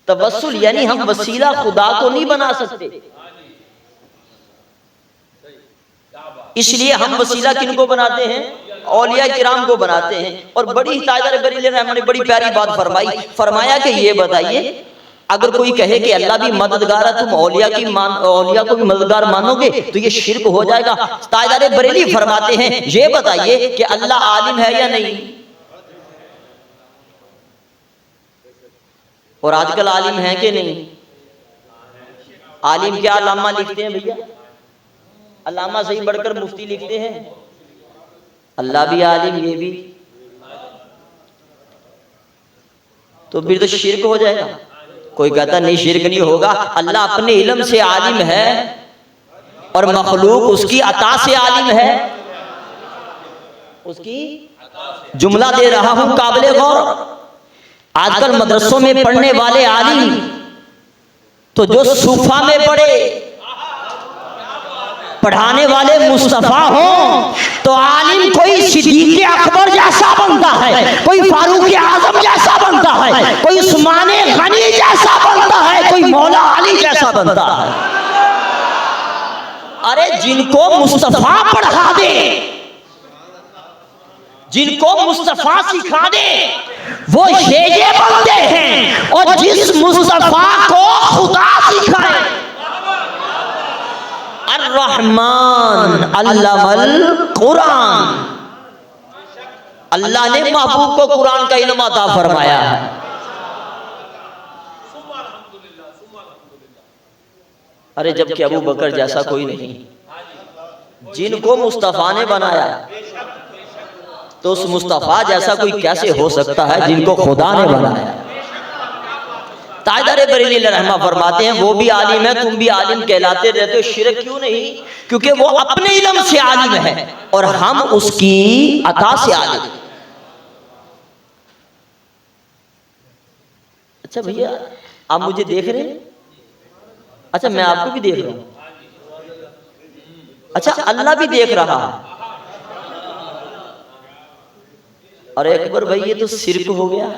توسل یعنی ہم وسیلہ خدا کو نہیں بنا سکتے، اس لیے ہم وسیلہ کن کو بناتے ہیں؟ اولیاء کرام کو بناتے ہیں. اور بڑی تاجدار بریلوی رحمہ نے بڑی پیاری بات فرمائی، فرمایا کہ یہ بتائیے اگر کوئی کہے کہ اللہ بھی مددگار ہے، تم اولیاء کو بھی مددگار مانو گے تو یہ شرک ہو جائے گا. تاجدار بریلوی فرماتے ہیں یہ بتائیے کہ اللہ عالم ہے یا نہیں؟ اور آج کل عالم ہے کہ نہیں؟ عالم کیا علامہ لکھتے ہیں بھیا؟ علامہ سے ہی بڑھ کر مفتی لکھتے ہیں. اللہ بھی عالم، یہ بھی، تو پھر تو شرک ہو جائے گا. کوئی کہتا نہیں شرک نہیں ہوگا، اللہ اپنے علم سے عالم ہے اور مخلوق اس کی عطا سے عالم ہے. اس کی جملہ دے رہا ہوں قابل غور. آج کل مدرسوں میں پڑھنے والے عالم تو جو صوفہ میں پڑھے، پڑھانے والے مصطفیٰ ہوں تو عالم کوئی صدیق اکبر جیسا بنتا ہے، کوئی فاروق اعظم جیسا بنتا ہے، کوئی عثمان غنی جیسا بنتا ہے، کوئی مولا علی جیسا بنتا ہے. ارے جن کو مصطفیٰ پڑھا دے، جن کو مصطفیٰ سکھا دے وہ یہ بنتے ہیں، اور جس مصطفیٰ کو خدا سکھائے. الرحمن علم القرآن، اللہ نے محبوب کو قرآن کا علم عطا فرمایا ہے. ارے جبکہ ابو بکر جیسا کوئی نہیں. جن کو مصطفیٰ نے بنایا تو اس مصطفیٰ جیسا کوئی کیسے ہو سکتا ہے جن کو خدا نے بنایا. تاجدار بریلوی رحمہ فرماتے ہیں وہ بھی عالم ہے، تم بھی عالم کہلاتے رہتے ہو، شرک کیوں نہیں؟ کیونکہ وہ اپنے علم سے عالم ہے اور ہم اس کی عطا سے عالم ہیں. اچھا بھیا آپ مجھے دیکھ رہے ہیں؟ اچھا میں آپ کو بھی دیکھ رہا ہوں. اچھا اللہ بھی دیکھ رہا ہے. اور اکبر بھائی یہ تو شرک ہو گیا.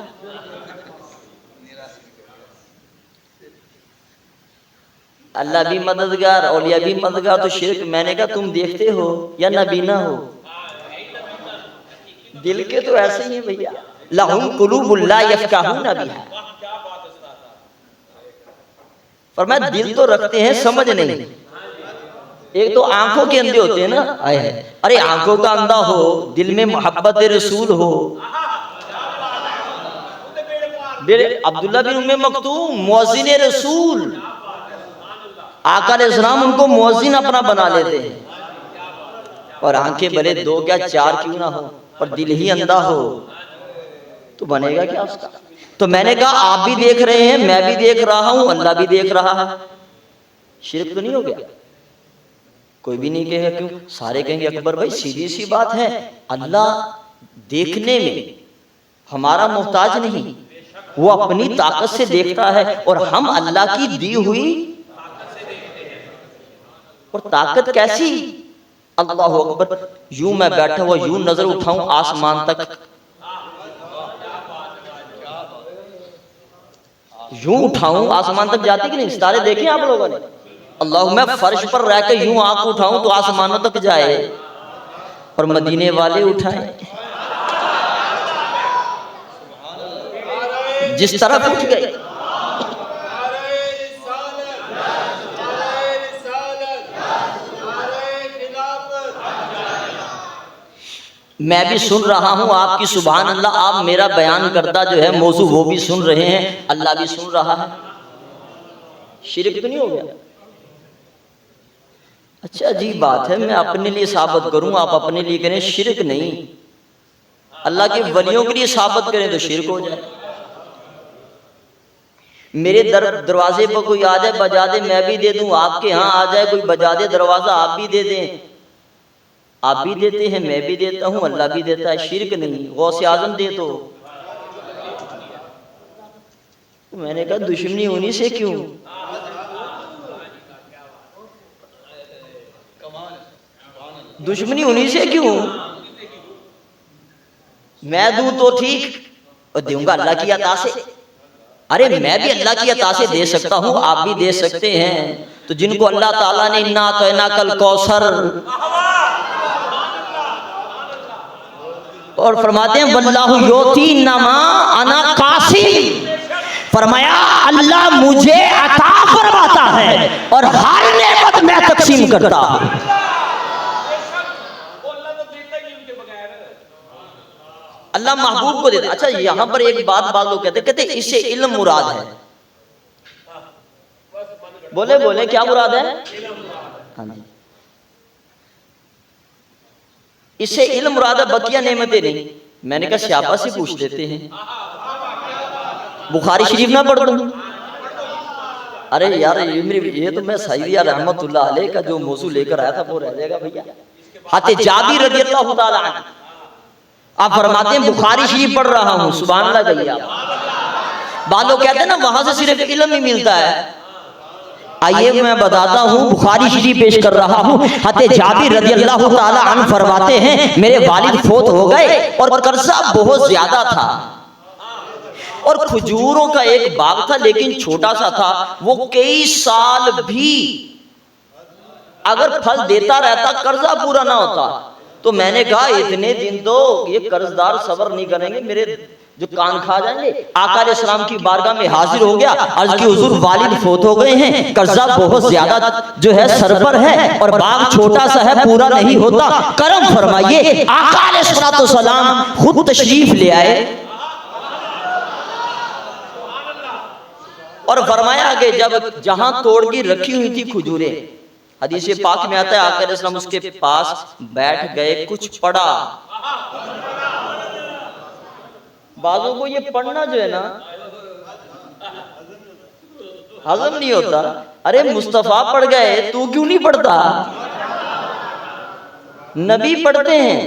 اللہ بھی مددگار، اولیاء بھی مددگار، تو شرک. میں نے کہا تم دیکھتے ہو یا نبینا ہو؟ دل کے تو ایسے ہی ہیں بھیا. لَهُمْ قُلُوبٌ لَا يَفْقَهُونَ بِهَا. فرمایا دل تو رکھتے ہیں سمجھ نہیں. ایک تو آنکھوں کے اندھے ہوتے ہیں نا. ارے آنکھوں کا اندھا ہو، دل میں محبت رسول ہو. عبداللہ بن ام مکتوم مؤذن رسول، آقا علیہ السلام ان کو مؤذن اپنا بنا لیتے ہیں. اور آنکھیں بھلے دو کیا چار کیوں نہ ہو اور دل ہی اندھا ہو تو بنے گا کیا اس کا؟ تو میں نے کہا آپ بھی دیکھ رہے ہیں، میں بھی دیکھ رہا ہوں، اللہ بھی دیکھ رہا ہے. شرک تو نہیں ہو گیا؟ کوئی بھی نہیں کہے گا. کیوں؟ سارے کہیں گے اکبر بھائی سیدھی سی بات ہے، اللہ دیکھنے میں ہمارا محتاج نہیں، وہ اپنی طاقت سے دیکھتا ہے اور ہم اللہ کی دی ہوئی. اور طاقت کیسی؟ اللہ اکبر. یوں میں بیٹھا ہوا یوں نظر اٹھاؤں آسمان تک، یوں اٹھاؤں آسمان تک جاتی کہ نہیں؟ ستارے دیکھیں آپ لوگوں نے؟ اللہ میں فرش پر رہ کے یوں آنکھ اٹھاؤں تو آسمانوں تک جائے. اور مدینے والے اٹھائیں جس طرف اٹھ گئے. میں بھی سن رہا ہوں آپ کی سبحان اللہ، آپ میرا بیان کردہ جو ہے موضوع وہ بھی سن رہے ہیں، اللہ بھی سن رہا ہے. شرک تو نہیں ہو گیا؟ اچھا عجیب بات ہے، میں اپنے لیے ثابت کروں آپ اپنے لیے کریں، شرک نہیں. اللہ کے ولیوں کے لیے ثابت کریں تو شرک ہو جائے. میرے دروازے پر کوئی آ جائے بجا دے میں بھی دے دوں، آپ کے ہاں آ جائے کوئی بجا دے دروازہ آپ بھی دے دیں. آپ بھی دیتے ہیں، میں بھی دیتا ہوں، اللہ بھی دیتا ہے. شرک نہیں. غوث اعظم دے تو میں نے کہا دشمنی ہونی سے کیوں؟ دشمنی ہونی سے کیوں؟ میں دوں تو ٹھیک، اور دوں گا اللہ کی عطا سے. ارے میں بھی اللہ کی عطا سے دے سکتا ہوں، آپ بھی دے سکتے ہیں. تو جن کو اللہ تعالیٰ نے انا اعطیناک الکوثر اور فرماتے ہیں واللہ یؤتی انما انا قاسم، فرمایا اللہ مجھے عطا فرماتا ہے اور ہر نعمت میں تقسیم کرتا ہوں. اللہ محبوب کو دیتا. اچھا یہاں پر ایک بات بعض لوگ کہتے ہیں اس سے علم مراد ہے. بولے بولے کیا مراد ہے؟ ہاں جی اس سے علم مراد ہے، بقیہ نعمتیں نہیں. میں نے کہا صحابہ سے پوچھ لیتے ہیں. بخاری شریف نہ پڑھ دوں؟ ارے یار یہ تو میں سعیدیہ رحمت اللہ علیہ کا جو موضوع لے کر آیا تھا وہ رہ جائے گا بھیا. حضرت جابر رضی اللہ تعالی عنہ آپ فرماتے ہیں بخاری شریف پڑھ رہا ہوں. سبحان اللہ کہیے آپ. بعض لوگ کہتے ہیں نا وہاں سے صرف علم ہی ملتا ہے. آئیے میں بتاتا ہوں، بخاری شریف پیش کر رہا ہوں. حضرت جابر رضی اللہ تعالی عنہ فرماتے ہیں میرے والد فوت ہو گئے اور قرضہ بہت زیادہ تھا اور کھجوروں کا ایک باغ تھا لیکن چھوٹا سا تھا. وہ کئی سال بھی اگر پھل دیتا رہتا قرضہ پورا نہ ہوتا. تو میں نے کہا اتنے دن تو یہ قرض دار صبر نہیں کریں گے، میرے جو کان کھا جائیں گے. آقا علیہ السلام کی بارگاہ میں حاضر ہو گیا، عرض کی حضور والد فوت ہو گئے ہیں، قرضہ بہت زیادہ جو ہے سر پر ہے اور باغ چھوٹا سا ہے پورا نہیں ہوتا، کرم فرمائیے. آقا علیہ السلام خود تشریف لے آئے اور فرمایا کہ جب جہاں توڑ کی رکھی ہوئی تھی کھجوریں، حدیث پاک میں آتا ہے آقا علیہ السلام اس کے پاس بیٹھ گئے، کچھ پڑھا. بعضوں کو یہ پڑھنا جو ہے نا ہضم نہیں ہوتا. ارے مصطفیٰ پڑھ گئے تو کیوں نہیں پڑھتا؟ نبی پڑھتے ہیں،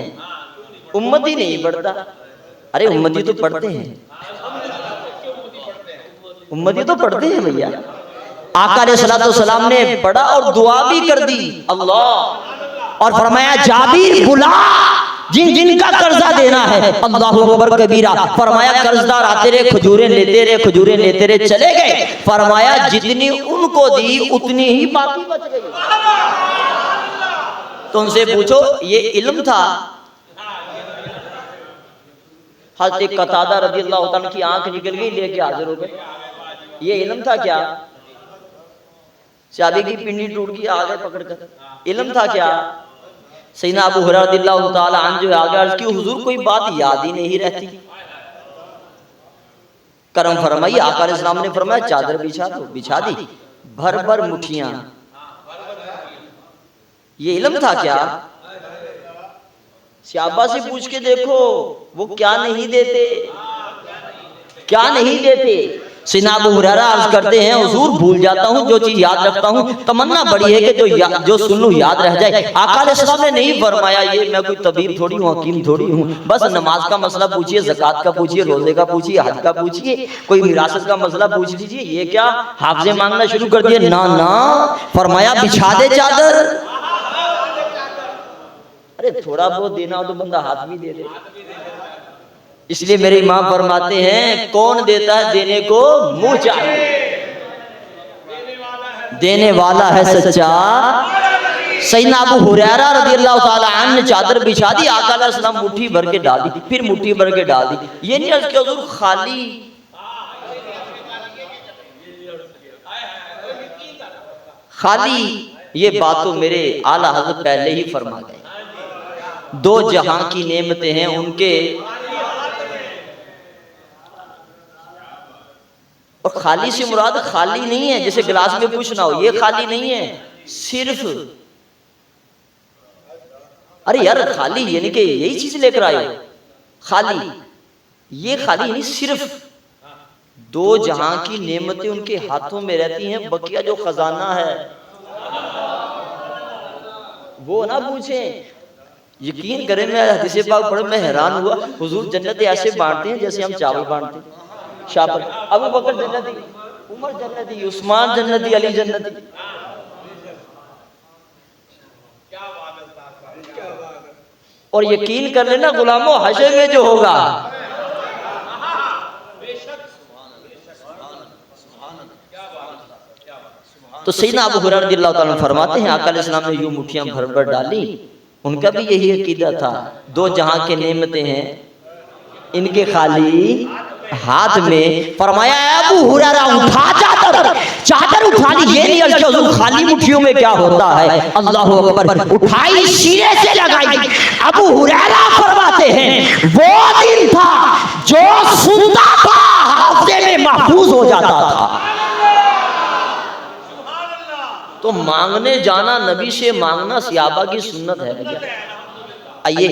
امتی نہیں پڑھتا. ارے امتی تو پڑھتے ہیں، امتی تو پڑھتے ہیں بھیا. آقا علیہ السلام نے پڑھا اور دعا بھی کر دی اللہ، اور فرمایا جابر بلا جن جن کا قرضہ دینا ہے. اللہ اکبر کبیرہ. فرمایا قرض دار آتے رہے، کھجوریں لیتے رہے، کھجوریں لیتے رہے، چلے گئے. فرمایا جتنی ان کو دی اتنی ہی باقی بچ گئی. تو ان سے پوچھو یہ علم تھا؟ حضرت قتادہ رضی اللہ عنہ کی آنکھ نکل گئی، لے کے حاضر ہو گئے. یہ علم تھا کیا؟ صحابی کی پنڈی ٹوٹ گئی، آگے پکڑ کر. علم تھا کیا؟ سیدنا ابو ہریرہ رضی اللہ تعالی عنہ جو آگے عرض کی حضور کوئی بات یاد ہی نہیں رہتی. کرم فرمائی. آقا علیہ السلام نے فرمایا چادر بچھا دو. بچھا دی، بھر بھر مٹھیاں. یہ علم تھا کیا؟ صحابہ سے پوچھ کے دیکھو وہ کیا نہیں دیتے، کیا نہیں دیتے. سیدنا ابو ہریرہ عرض کرتے ہیں حضور بھول جاتا ہوں، جو چیز یاد رکھتا ہوں تمنا بڑی ہے کہ جو سن لوں یاد رہ جائے. آقا علیہ السلام نے نہیں فرمایا یہ میں کوئی طبیب تھوڑی ہوں، حکیم تھوڑی ہوں، بس نماز کا مسئلہ پوچھئے، زکوٰۃ کا پوچھئے، روزے کا پوچھئے، حج کا پوچھئے، کوئی وراثت کا مسئلہ پوچھ لیجئے. یہ کیا حافظے مانگنا شروع کر دیے؟ نا نا. فرمایا بچھا دے چادر. ارے تھوڑا بہت دینا ہو تو بندہ ہاتھ بھی دے دے. اس لیے میرے امام فرماتے ہیں کون دیتا ہے دینے کو منہ چاہیے، دینے والا ہے سچا. سیدنا ابو ہریرہ رضی اللہ تعالی عنہ نے چادر بچھا دی. آقا علیہ السلام مٹھی بھر کے ڈال دی، پھر مٹھی بھر کے ڈال دی. یہ نہیں عرض کہ حضور خالی. خالی یہ بات تو میرے اعلیٰ حضرت پہلے ہی فرما گئے. دو جہاں کی نعمتیں ہیں ان کے، اور خالی سے مراد خالی نہیں ہے جیسے گلاس میں کچھ نہ ہو، یہ خالی نہیں ہے. صرف ارے یار خالی یعنی کہ یہی چیز لے کر آئے، خالی یہ خالی نہیں، صرف دو جہاں کی نعمتیں ان کے ہاتھوں میں رہتی ہیں. بقیہ جو خزانہ ہے وہ نہ پوچھیں. یقین کریں میں حدیث پاک پڑھ میں حیران ہوا. حضور جنت ایسے بانٹتے ہیں جیسے ہم چاول بانٹتے ہیں. شاپر ابو بکر جنتی، عمر جنتی، عثمان جنتی، علی جنتی. اور یقین کر لینا غلاموں حشر میں جو ہوگا تو سیدنا ابو ہریرہ رضی اللہ تعالیٰ عنہ فرماتے ہیں آقا علیہ السلام نے یوں مٹھیاں بھر بھر ڈالی، ان کا بھی یہی عقیدہ تھا، دو جہاں کے نعمتیں ہیں ان کے خالی ہاتھ میں۔ فرمایا اے ابو ہریرہ اٹھا چادر اٹھا لی، یہ نہیں کہ حضور خالی مٹھیوں میں کیا ہوتا ہے، اللہ اکبر، اٹھائی سینے سے لگائی۔ ابو ہریرہ فرماتے ہیں وہ دن تھا جو سنتا تھا حافظے میں محفوظ ہو جاتا تھا۔ تو مانگنے جانا، نبی سے مانگنا صحابہ کی سنت ہے بھیا۔ آئیے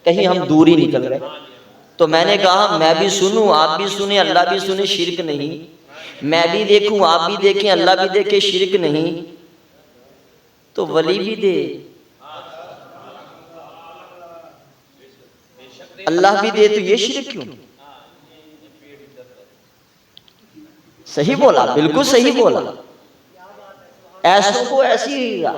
کہیں ہم دور ہی نکل رہے، تو میں نے کہا میں بھی سنوں آپ بھی سنیں، اللہ بھی سنے، شرک نہیں، میں بھی دیکھوں آپ بھی دیکھیں، اللہ بھی دیکھے، شرک نہیں، تو ولی بھی دے اللہ بھی دے تو یہ شرک کیوں؟ صحیح بولا، بالکل صحیح بولا، ایسوں کو ایسی ہی گا۔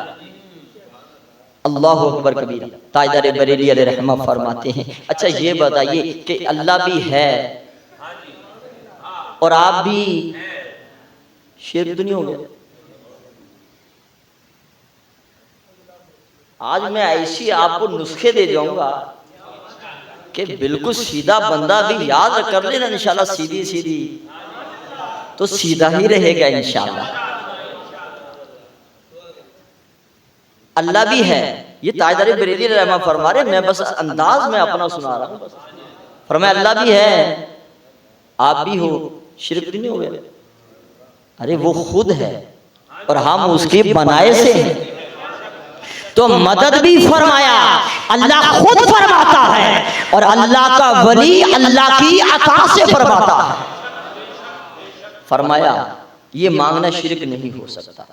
اللہ اکبر کبیرہ۔ تاجدار بریلی علیہ رحمہ فرماتے ہیں اچھا یہ بتائیے کہ اللہ بھی ہے اور آپ بھی، شرک تو نہیں ہو گیا؟ آج میں ایسی آپ کو نسخے دے جاؤں گا کہ بالکل سیدھا بندہ بھی یاد کر لینا انشاءاللہ، سیدھی سیدھی تو سیدھا ہی رہے گا انشاءاللہ۔ اللہ بھی ہے، یہ تاجدار بریلی علیہ رحمہ فرما رہے، میں بس انداز میں اپنا سنا رہا ہوں۔ فرمایا اللہ بھی ہے آپ بھی ہو، شرک بھی نہیں ہو گیا؟ ارے وہ خود ہے اور ہم اس کے بنائے سے ہیں، تو مدد بھی فرمایا اللہ خود فرماتا ہے، اور اللہ کا ولی اللہ کی عطا سے فرماتا ہے۔ فرمایا یہ مانگنا شرک نہیں ہو سکتا۔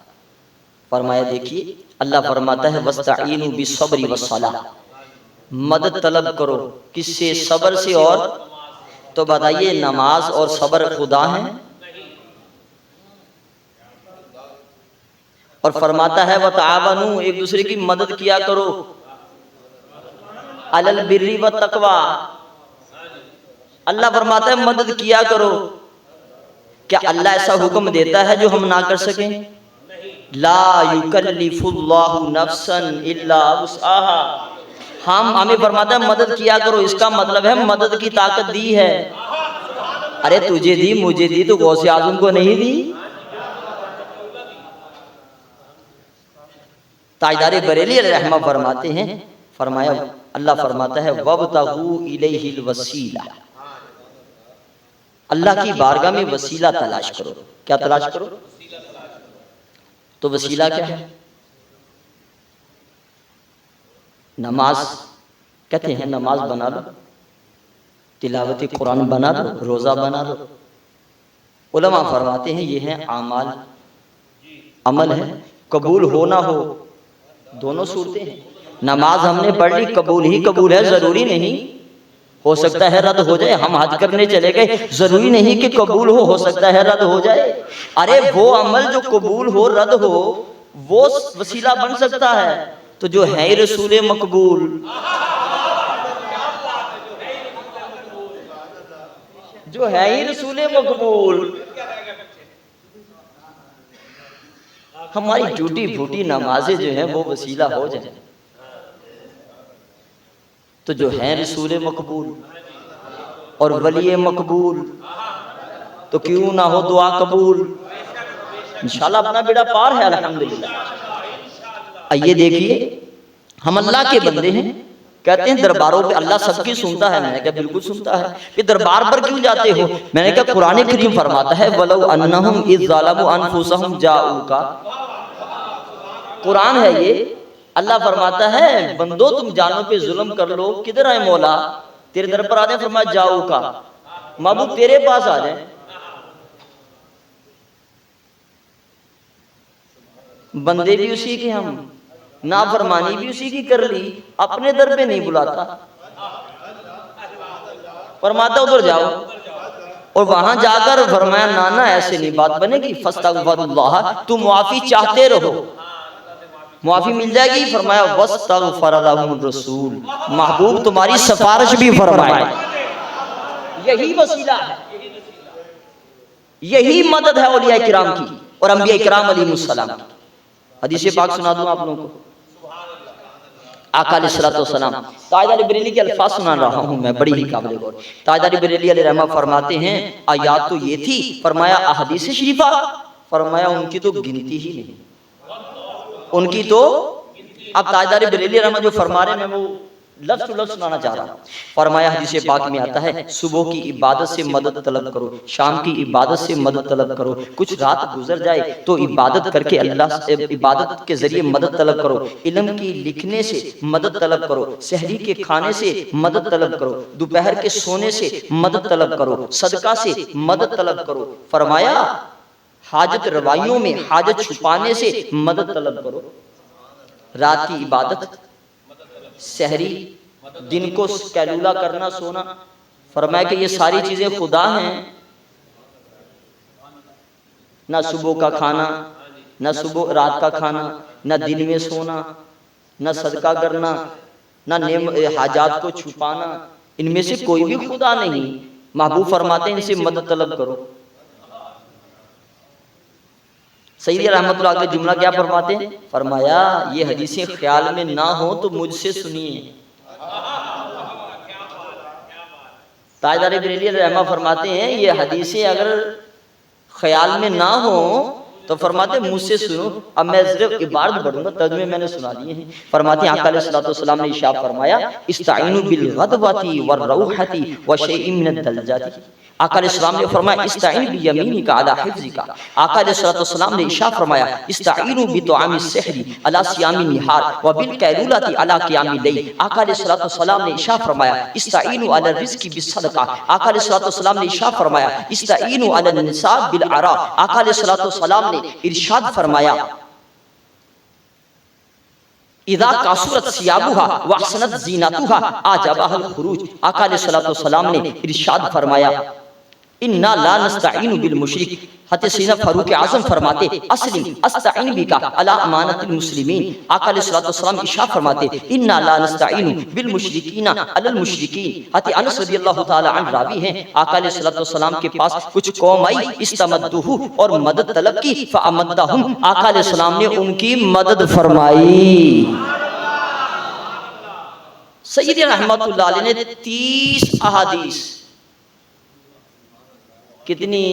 فرمایا دیکھیے اللہ فرماتا ہے وَاسْتَعِينُوا بِالصَّبْرِ وَالصَّلَاةِ، مدد طلب کرو کس سے؟ صبر سے۔ اور تو بتائیے نماز اور صبر خدا ہیں؟ اور فرماتا ہے وَتَعَاوَنُوا، ایک دوسرے کی مدد کیا کرو، عَلَى الْبِرِّ وَالتَّقْوَى، اللہ فرماتا ہے مدد کیا کرو۔ کیا اللہ ایسا حکم دیتا ہے جو ہم نہ کر سکیں؟ لا یکلف اللہ نفسا الا وسعها، ہمیں فرماتا ہے مدد کیا کرو، اس کا مطلب ہے مدد کی طاقت دی ہے۔ ارے تجھے دی مجھے دی تو غوث اعظم کو نہیں دی؟ تاجدار بریلی علیہ رحمہ فرماتے ہیں، فرمایا اللہ فرماتا ہے وَابْتَغُوا إِلَيْهِ الْوَسِيلَةَ، اللہ کی بارگاہ میں وسیلہ تلاش کرو۔ کیا تلاش کرو؟ تو وسیلہ کیا ہے؟ نماز، کہتے ہیں نماز بنا لو، تلاوت قرآن بنا لو، روزہ بنا لو۔ علماء فرماتے ہیں یہ ہیں اعمال، عمل ہے، قبول ہو نہ ہو دونوں صورتیں ہیں۔ نماز ہم نے پڑھ لی، قبول ہی قبول ہے، ضروری نہیں، ہو سکتا ہے رد ہو جائے۔ ہم حج کرنے چلے گئے، ضروری نہیں کہ قبول ہو سکتا ہے رد ہو جائے۔ ارے وہ عمل جو قبول ہو رد ہو وہ وسیلہ بن سکتا ہے، تو جو ہے رسول مقبول، جو ہے ہی رسول مقبول، ہماری ٹوٹی پھوٹی نمازیں جو ہیں وہ وسیلہ ہو جائیں، تو جو ہیں رسول مقبول اور ولی مقبول، تو کیوں نہ ہو دعا قبول؟ انشاءاللہ اپنا بیڑا پار ہے الحمدللہ۔ آئیے دیکھیے ہم اللہ کے بندے ہیں، کہتے ہیں درباروں پہ اللہ سب کی سنتا ہے، میں نے کہا بالکل سنتا ہے، کہ دربار پر کیوں جاتے ہو؟ میں نے کہا قرآن کریم فرماتا ہے وَلَوْ أَنَّهُمْ إِذْ ظَلَمُوا أَنفُسَهُمْ جَاءُوكَ، قرآن ہے یہ۔ اللہ فرماتا ہے بندو تم جانوں پہ ظلم کر لو، کدھر آئے مولا؟ تیرے در پر آتے ہیں، فرمایا جاؤ کا، محبوب تیرے پاس آ جائیں۔ بندے بھی اسی کے، ہم نافرمانی بھی اسی کی کر لی، اپنے در پہ نہیں بلاتا، فرماتا ادھر جاؤ، اور وہاں جا کر فرمایا نانا ایسے نہیں بات بنے گی، فاستغفر اللہ، تم معافی چاہتے رہو، معافی مل جائے گی۔ فرمایا واستغفر لهم الرسول، محبوب تمہاری سفارش بھی فرمائے۔ یہی وسیلہ ہے، یہی مدد ہے اولیاء کرام کی۔ اور انبیاء کرام علیہ السلام کی۔ حدیث پاک سنا دوں آپ لوگوں کو، آقا علیہ الصلوۃ والسلام، تاجدار بریلی کے الفاظ سنا رہا ہوں میں، بڑی ہی قابل غور۔ تاجدار بریلی علیہ رحمہ فرماتے ہیں آیات تو یہ تھی، فرمایا احادیث شریفہ، فرمایا ان کی تو گنتی ہی نہیں، ان کی تو۔ اب تاجدار بریلی رحمہ جو فرما رہے ہیں میں وہ لفظ تو لفظ سنانا چاہ رہا ہوں۔ فرمایا حدیث پاک میں آتا ہے صبح کی عبادت سے مدد طلب کرو، شام کی عبادت سے مدد طلب کرو، کچھ رات گزر جائے تو عبادت کر کے اللہ سے عبادت کے ذریعے مدد طلب کرو، علم کی لکھنے سے مدد طلب کرو، سحری کے کھانے سے مدد طلب کرو، دوپہر کے سونے سے مدد طلب کرو، صدقہ سے مدد طلب کرو۔ فرمایا حاجت روائیوں میں حاجت چھپانے سے مدد طلب کرو، رات کی عبادت، سحری، دن کو کیلولا کرنا، سونا۔ فرمایا کہ یہ ساری چیزیں خدا ہیں، نہ صبح کا کھانا، نہ صبح رات کا کھانا، نہ دن میں سونا، نہ صدقہ کرنا، نہ حاجات کو چھپانا، ان میں سے کوئی بھی خدا نہیں۔ محبوب فرماتے ہیں ان سے مدد طلب کرو۔ سیدی رحمت اللہ علیہ جملہ کیا فرماتے ہیں؟ فرمایا یہ حدیثیں خیال میں نہ ہو تو مجھ سے سنیے۔ تاجدار بریلی رحمہ فرماتے ہیں یہ حدیثیں اگر خیال میں نہ ہو تو فرماتے ہیں مجھ سے سنو۔ اب میں صرف عبارت پڑھوں گا، ترجمے میں نے سنا دیے ہیں۔ فرماتے ہیں آقا علیہ الصلوۃ والسلام نے ارشاد فرمایا استعینوا بالغدوۃ والروحۃ وشیء من الدلجۃ۔ آقا علیہ السلام نے فرمایا استعین بیمینک علی حفظک۔ آقا علیہ الصلوۃ والسلام نے ارشاد فرمایا استعینوا بطعام السحر علی صیام النہار وبالقیلولۃ علی قیام اللیل۔ آقا علیہ الصلوۃ والسلام نے ارشاد فرمایا استعینوا علی الرزق بالصدقہ۔ آقا علیہ الصلوۃ والسلام نے ارشاد فرمایا استعینوا علی النساء بالعراء۔ آقا علیہ الصلوۃ والسلام نے ارشاد فرمایا اذا کثرت ثیابها واحسنت زینتها اعجبها الخروج۔ آقا علیہ الصلوۃ والسلام نے ارشاد فرمایا انا لا نستعین بالمشرک۔ حضرت سیدنا فاروق اعظم فرماتے اسلم استعین بک علی امانۃ المسلمین۔ آقا علیہ الصلوۃ والسلام ارشاد فرماتے انا لا نستعین بالمشرکین علی المشرکین۔ حضرت انس رضی اللہ تعالی عنہ راوی ہیں آقا علیہ الصلوۃ والسلام کے پاس کچھ قوم آئی استمدوہ اور مدد طلب کی فامدہم۔ آقا علیہ السلام نے ان کی مدد فرمائی۔ سیدی رحمت اللہ علیہ نے 30 احادیث، کتنی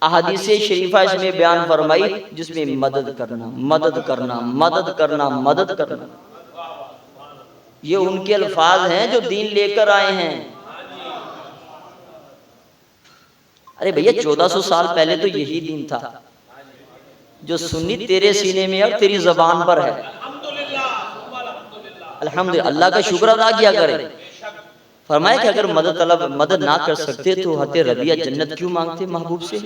احادیث شریفہ اس میں بیان فرمائی جس میں مدد کرنا، مدد کرنا، مدد کرنا، مدد کرنا۔ یہ ان کے الفاظ ہیں جو دین لے کر آئے ہیں۔ ارے بھیا 1400 سال پہلے تو یہی دین تھا جو سنی تیرے سینے میں اب تیری زبان پر ہے۔ الحمدللہ، اللہ کا شکر ادا کیا کرے۔ فرمایا کہ اگر مدد نہ کر سکتے تو حضرت ربیعہ جنت کیوں مانگتے محبوب سے؟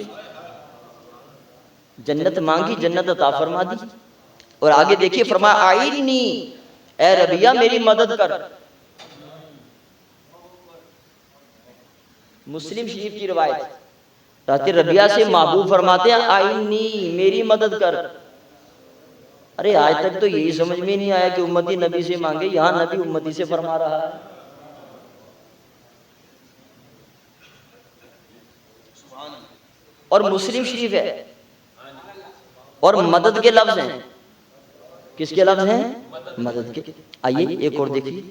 جنت مانگی، جنت عطا فرما دی۔ اور آگے دیکھیے فرمایا آئینی، اے ربیعہ میری مدد کر۔ مسلم شریف کی روایت، حضرت ربیعہ سے محبوب فرماتے ہیں آئینی میری مدد کر۔ ارے آج تک تو یہی سمجھ میں نہیں آیا کہ امتی نبی سے مانگے، یہاں نبی امتی سے فرما رہا ہے۔ اور مسلم شریف ہے اور مدد کے لفظ ہیں۔ کس کے لفظ ہیں؟ مدد کے۔ آئیے ایک اور دیکھیے،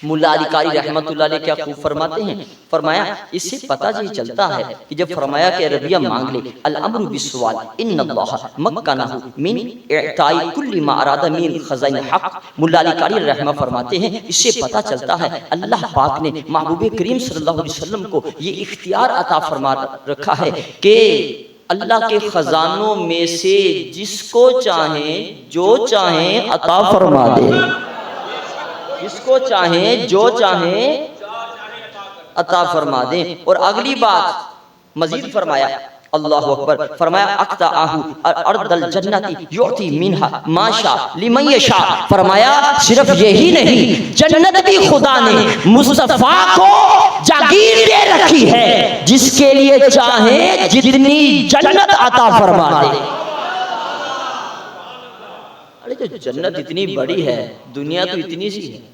ملا علی قاری رحمت اللہ علیہ کیا خوب فرماتے ہیں۔ فرمایا اس سے پتہ یہ چلتا ہے کہ جب فرمایا کہ ربیعہ مانگ لے الامر بالسؤال ان اللہ مکنہ من اعطاء کل ما اراد من خزائن الحق۔ ملا علی قاری رحمہ فرماتے ہیں اس سے پتہ چلتا ہے اللہ پاک نے محبوب کریم صلی اللہ علیہ وسلم کو یہ اختیار عطا فرما رکھا ہے کہ اللہ کے خزانوں میں سے جس کو چاہیں جو چاہیں عطا فرما دے، جس کو چاہیں جو چاہیں عطا فرما دیں۔ اور اگلی بات مزید فرمایا اللہ اکبر، فرمایا اقطعہ ارض الجنت یعطی منہا ما شاء لمن یشاء۔ فرمایا صرف یہی نہیں، جنت بھی خدا نے مصطفیٰ کو جاگیر دے رکھی ہے، جس کے لیے چاہیں جتنی جنت عطا فرما دے۔ ارے جو جنت اتنی بڑی ہے، دنیا تو اتنی سی ہے،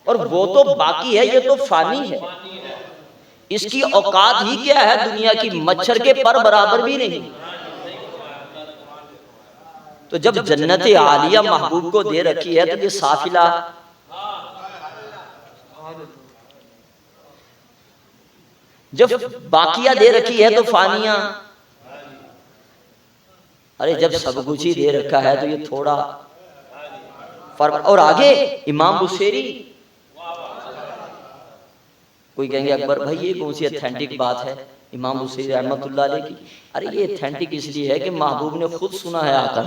اور وہ تو باقی ہے، یہ تو فانی ہے۔ اس کی اوقات ہی کیا ہے دنیا کی، مچھر کے پر برابر بھی نہیں۔ تو جب جنت عالیہ محبوب کو دے رکھی ہے تو یہ سافلہ، جب باقیہ دے رکھی ہے تو فانیہ، ارے جب سب کچھ ہی دے رکھا ہے تو یہ تھوڑا فرق۔ اور آگے امام بصیری، کوئی کہیں گے اکبر بھائی یہ کون سی ایتھینٹک بات ہے امام بصیری رحمۃ اللہ علیہ کی؟ ارے یہ ایتھینٹک اس لیے ہے کہ محبوب نے خود سنا ہے آ کر،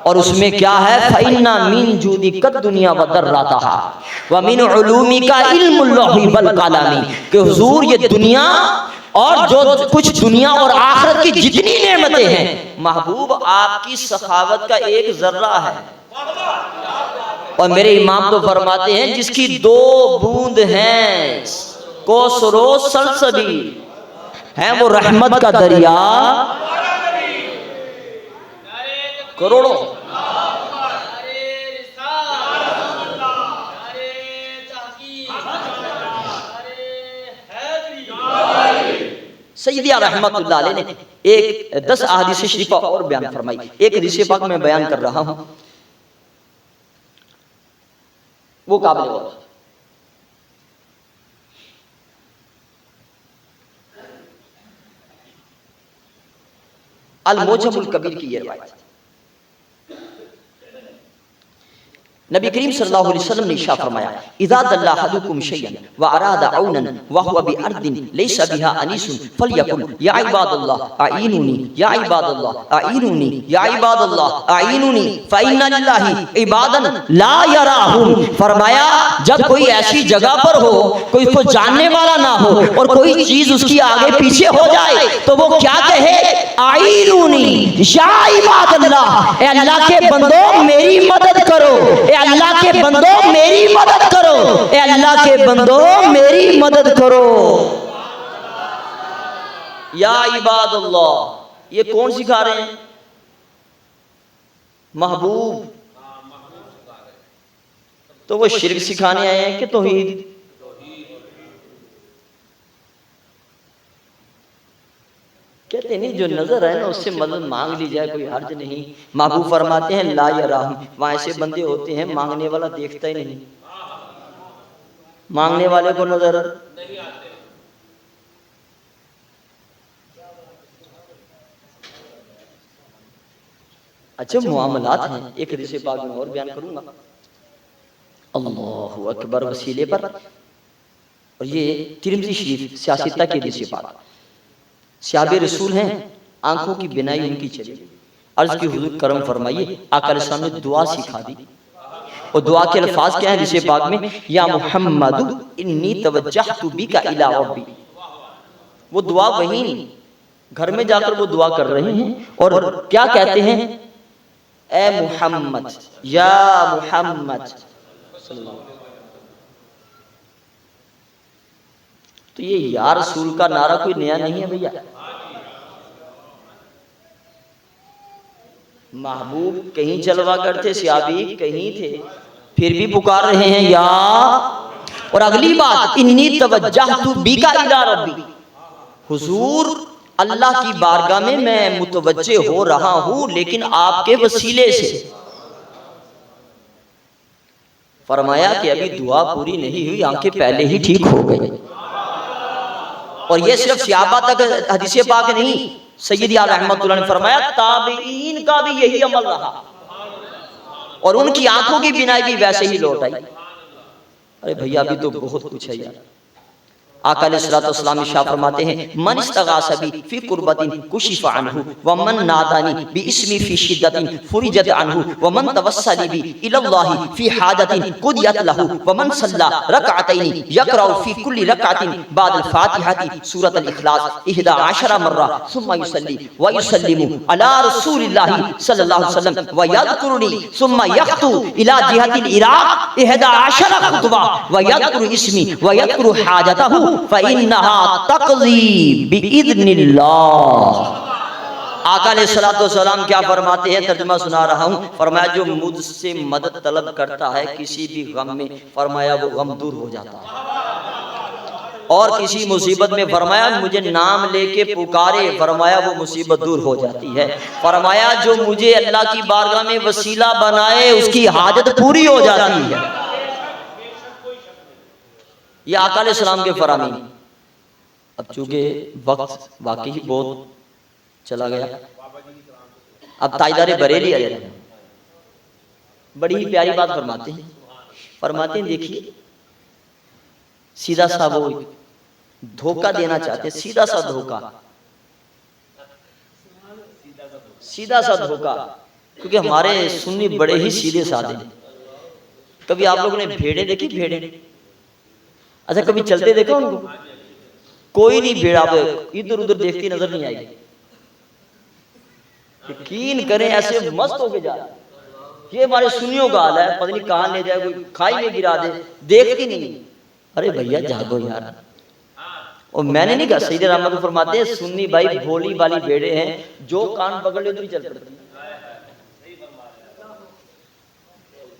اور اس میں کیا ہے، فَإِنَّ مِن جُودِكَ الدُّنْيَا وَضَرَّتَهَا وَمِنْ عُلُومِكَ عِلْمُ اللَّوْحِ وَالْقَلَمِ، کہ حضور یہ دنیا اور جو کچھ دنیا اور آخرت کی جتنی نعمتیں ہیں، محبوب آپ کی سخاوت کا ایک ذرہ ہے۔ اور میرے امام تو فرماتے ہیں جس کی 2 بوند ہیں کوثر و سلسبیل ہے، وہ رحمت کا دریا کروڑوں۔ سیدی رحمت اللہ علیہ نے ایک 10 احادیث شریفہ اور بیان فرمائی۔ ایک حدیث پاک میں بیان کر رہا ہوں، وہ قابل غور۔ الموجم الکبیر کی یہ روایت، نبی کریم صلی اللہ علیہ وسلم نے ارشاد فرمایا، اذا دل احدکم شیئا واراد عونا وهو بارض ليس بها انیس فلیقل یا عباد اللہ اعینونی یا عباد اللہ اعینونی یا عباد اللہ اعینونی فإن للہ عبادا لا یراہم۔ فرمایا جب کوئی ایسی جگہ پر ہو، کوئی اس کو جاننے والا نہ ہو اور کوئی چیز اس کی آگے پیچھے ہو جائے تو وہ کیا کہے، اعینونی یا عباد اللہ، اے اللہ کے بندو میری مدد کرو، اے اللہ کے بندو میری مدد کرو، اے اللہ کے بندو میری مدد کرو۔ یا عباد اللہ، یہ کون سکھا رہے ہیں؟ محبوب۔ تو وہ شرک سکھانے آئے ہیں کہ توحید؟ کہتے نہیں جو نظر ہے نا اس سے مدد مانگ لی جائے کوئی حرج نہیں۔ محبوب فرماتے ہیں لا یراہم، وہاں ایسے بندے ہوتے ہیں مانگنے والا دیکھتا ہی نہیں، مانگنے والے کو نظر نہیں آتے۔ اچھا معاملات ہیں، ایک حدیث پاک میں اور بیان کروں گا، اللہ اکبر، وسیلے پر، اور یہ ترمذی شریف سیاستہ کی حدیث پاک۔ صحابہ رسول ہیں، آنکھوں کی بینائی ان کی چلی، عرض کی حضور کرم فرمائیے، آقا علیہ السلام نے دعا سکھا دی، اور دعا کے الفاظ کیا ہیں حدیث پاک میں، یا محمد انی توجہت بک الی ربی۔ وہ دعا وہیں گھر میں جا کر وہ دعا کر رہے ہیں، اور کیا کہتے ہیں، اے محمد، یا محمد صلی اللہ علیہ وسلم۔ تو یہ یا رسول کا نعرہ کوئی نیا نہیں ہے بھیا، محبوب کہیں جلوہ کرتے، صحابی کہیں تھے، پھر بھی پکار رہے ہیں یا۔ اور اگلی بات، انی توجہت بک الی ربی، حضور اللہ کی بارگاہ میں میں متوجہ ہو رہا ہوں لیکن آپ کے وسیلے سے۔ فرمایا کہ ابھی دعا پوری نہیں ہوئی، آنکھیں پہلے ہی ٹھیک ہو گئی۔ اور یہ صرف صحابہ تک حدیث پاک نہیں، سیدی رحمت اللہ نے فرمایا تابعین کا بھی یہی عمل رہا، اور ان کی آنکھوں کی بینائی بھی ویسے ہی لوٹ آئی۔ ارے بھیا ابھی تو بہت کچھ ہے یار۔ آقا علیہ الصلوۃ والسلام ارشاد فرماتے ہیں، من استغاث بی فی قربۃ کشف عنہ ومن نادانی باسمی فی شدۃ فرجت عنہ ومن توسل بی الی اللہ فی حاجۃ قضیت لہ ومن صلی رکعتین یقرأ فی کل رکعۃ بعد الفاتحۃ سورۃ الاخلاص 11 مرہ ثم یصلی ویسلم علی رسول اللہ صلی اللہ علیہ وسلم ویذکرنی ثم یخطو الی جہۃ العراق 11 خطوہ ویذکر اسمی ویذکر حاجتہ فَإِنَّهَا تَقْضِي بِإِذْنِ اللَّهِ۔ آقا علیہ السلام کیا فرماتے ہیں، ترجمہ سنا رہا ہوں، فرمایا جو مجھ سے مدد طلب کرتا ہے کسی بھی غم میں، فرمایا وہ غم دور ہو جاتا ہے۔ اور کسی مصیبت میں فرمایا مجھے نام لے کے پکارے، فرمایا وہ مصیبت دور ہو جاتی ہے۔ فرمایا جو مجھے اللہ کی بارگاہ میں وسیلہ بنائے اس کی حاجت پوری ہو جاتی ہے۔ یہ آقا علیہ السلام کے فرامین۔ اب چونکہ وقت واقعی بہت چلا گیا، اب تاجدار بریلی علیہ السلام بڑی ہی پیاری بات فرماتے ہیں، فرماتے ہیں دیکھیے سیدھا سا وہ دھوکہ دینا چاہتے ہیں، سیدھا سا دھوکہ، سیدھا سا دھوکہ، کیونکہ ہمارے سنی بڑے ہی سیدھے سادے ہیں۔ کبھی آپ لوگوں نے بھیڑیں دیکھی؟ بھیڑیں اچھا کبھی چلتے دیکھا ان کو؟ کوئی نہیں بھیڑ آپ ادھر ادھر دیکھتی نظر نہیں آئی، یقین کریں ایسے مست ہو کے جا رہے۔ یہ ہمارے سنیوں کا حال ہے، پتہ نہیں کہاں لے جائے، کوئی کھائی میں گرا دے، دیکھتی نہیں۔ ارے بھیا جاگو یار، اور میں نے نہیں کہا، سید رحمت فرماتے ہیں سنی بھائی بھولی والی بھیڑیں ہیں، جو کان پکڑ لے ادھر ہی چل پڑتی۔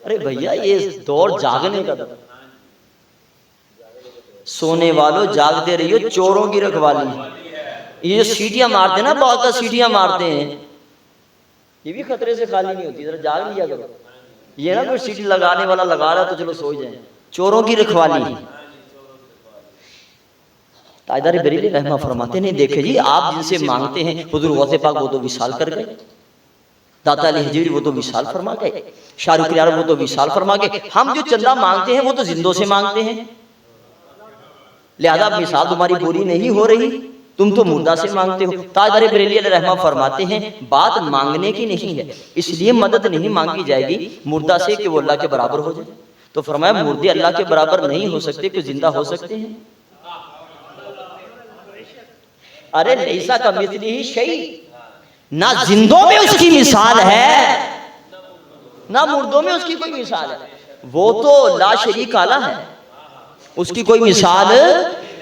ارے بھیا یہ دور جاگنے کا دور، سونے والوں جاگتے رہیو، چوروں کی رکھوالی۔ یہ جو سیٹیاں مارتے ہیں نا، بہت کا سیٹیاں مارتے ہیں، یہ بھی خطرے سے خالی نہیں ہوتی، ذرا جاگ لیا کرو۔ یہ نا کوئی سیٹی لگانے والا لگا رہا تو چلو سو جائیں، چوروں کی رکھوالی۔ تاجدار بریلی رحمہ فرماتے ہیں دیکھیں جی آپ جن سے مانگتے ہیں، حضور غوث پاک وہ تو وصال کر گئے، داتا علی حجویری وہ تو وصال فرما گئے، شاہ رخ یار وہ تو وصال فرما گئے، ہم جو چندہ مانگتے ہیں وہ تو زندوں سے مانگتے ہیں، لہذا مثال تمہاری پوری نہیں ہو رہی، تم تو مردہ سے مانگتے ہو۔ تاجدار بریلی علیہ رحمہ فرماتے ہیں بات مانگنے کی نہیں ہے، اس لیے مدد نہیں مانگی جائے گی مردہ سے کہ وہ اللہ کے برابر ہو جائے۔ تو فرمایا مردے اللہ کے برابر نہیں ہو سکتے، کہ زندہ ہو سکتے ہیں؟ ارے لیسا کمثلہ شیء، نہ زندوں میں اس کی مثال ہے نہ مردوں میں اس کی کوئی مثال ہے، وہ تو لا شریک اعلیٰ ہے، اس کی کوئی مثال۔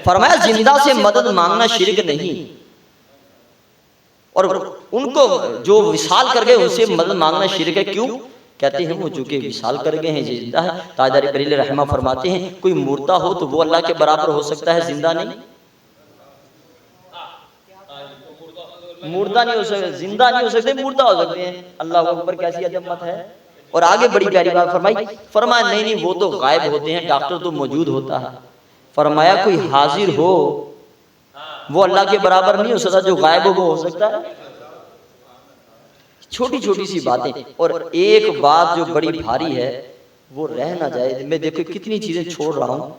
فرمایا زندہ سے مدد مانگنا شرک نہیں، اور ان کو جو وصال کر گئے ان سے مدد مانگنا شرک ہے۔ کیوں؟ کہتے ہیں وہ چونکہ وصال کر گئے ہیں یہ زندہ ہے۔ تاجدار بریلی رحمہ فرماتے ہیں کوئی مردہ ہو تو وہ اللہ کے برابر ہو سکتا ہے، زندہ نہیں، مردہ نہیں ہو سکتے، زندہ نہیں ہو سکتے، مردہ ہو سکتے ہیں۔ اللہ اکبر، کیسی عظمت ہے۔ اور آگے بڑی پیاری بات فرمائی، فرمایا نہیں نہیں وہ تو غائب ہوتے ہیں، ڈاکٹر تو موجود ہوتا ہے۔ فرمایا کوئی حاضر ہو وہ اللہ کے برابر نہیں ہو سکتا، جو غائب ہو وہ ہو سکتا ہے۔ چھوٹی چھوٹی سی باتیں، اور ایک بات جو بڑی بھاری ہے وہ رہ نہ جائے، میں دیکھو کتنی چیزیں چھوڑ رہا ہوں،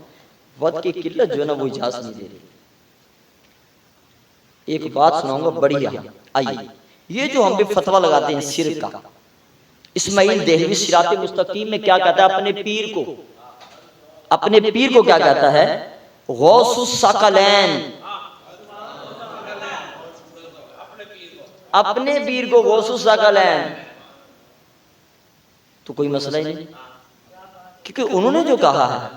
وقت کی قلت جو ہے نا وہ اجازت نہیں دے رہی۔ ایک بات سناؤں گا بڑی اہم، آئیے یہ جو ہم پہ فتویٰ لگاتے ہیں شرک کا، اسماعیل دہلوی صراط مستقیم میں کیا کہتا ہے اپنے پیر کو، اپنے پیر کو کیا کہتا ہے؟ غوث الثقلین، اپنے پیر کو غوث الثقلین، تو کوئی مسئلہ ہی نہیں، کیونکہ انہوں نے جو کہا ہے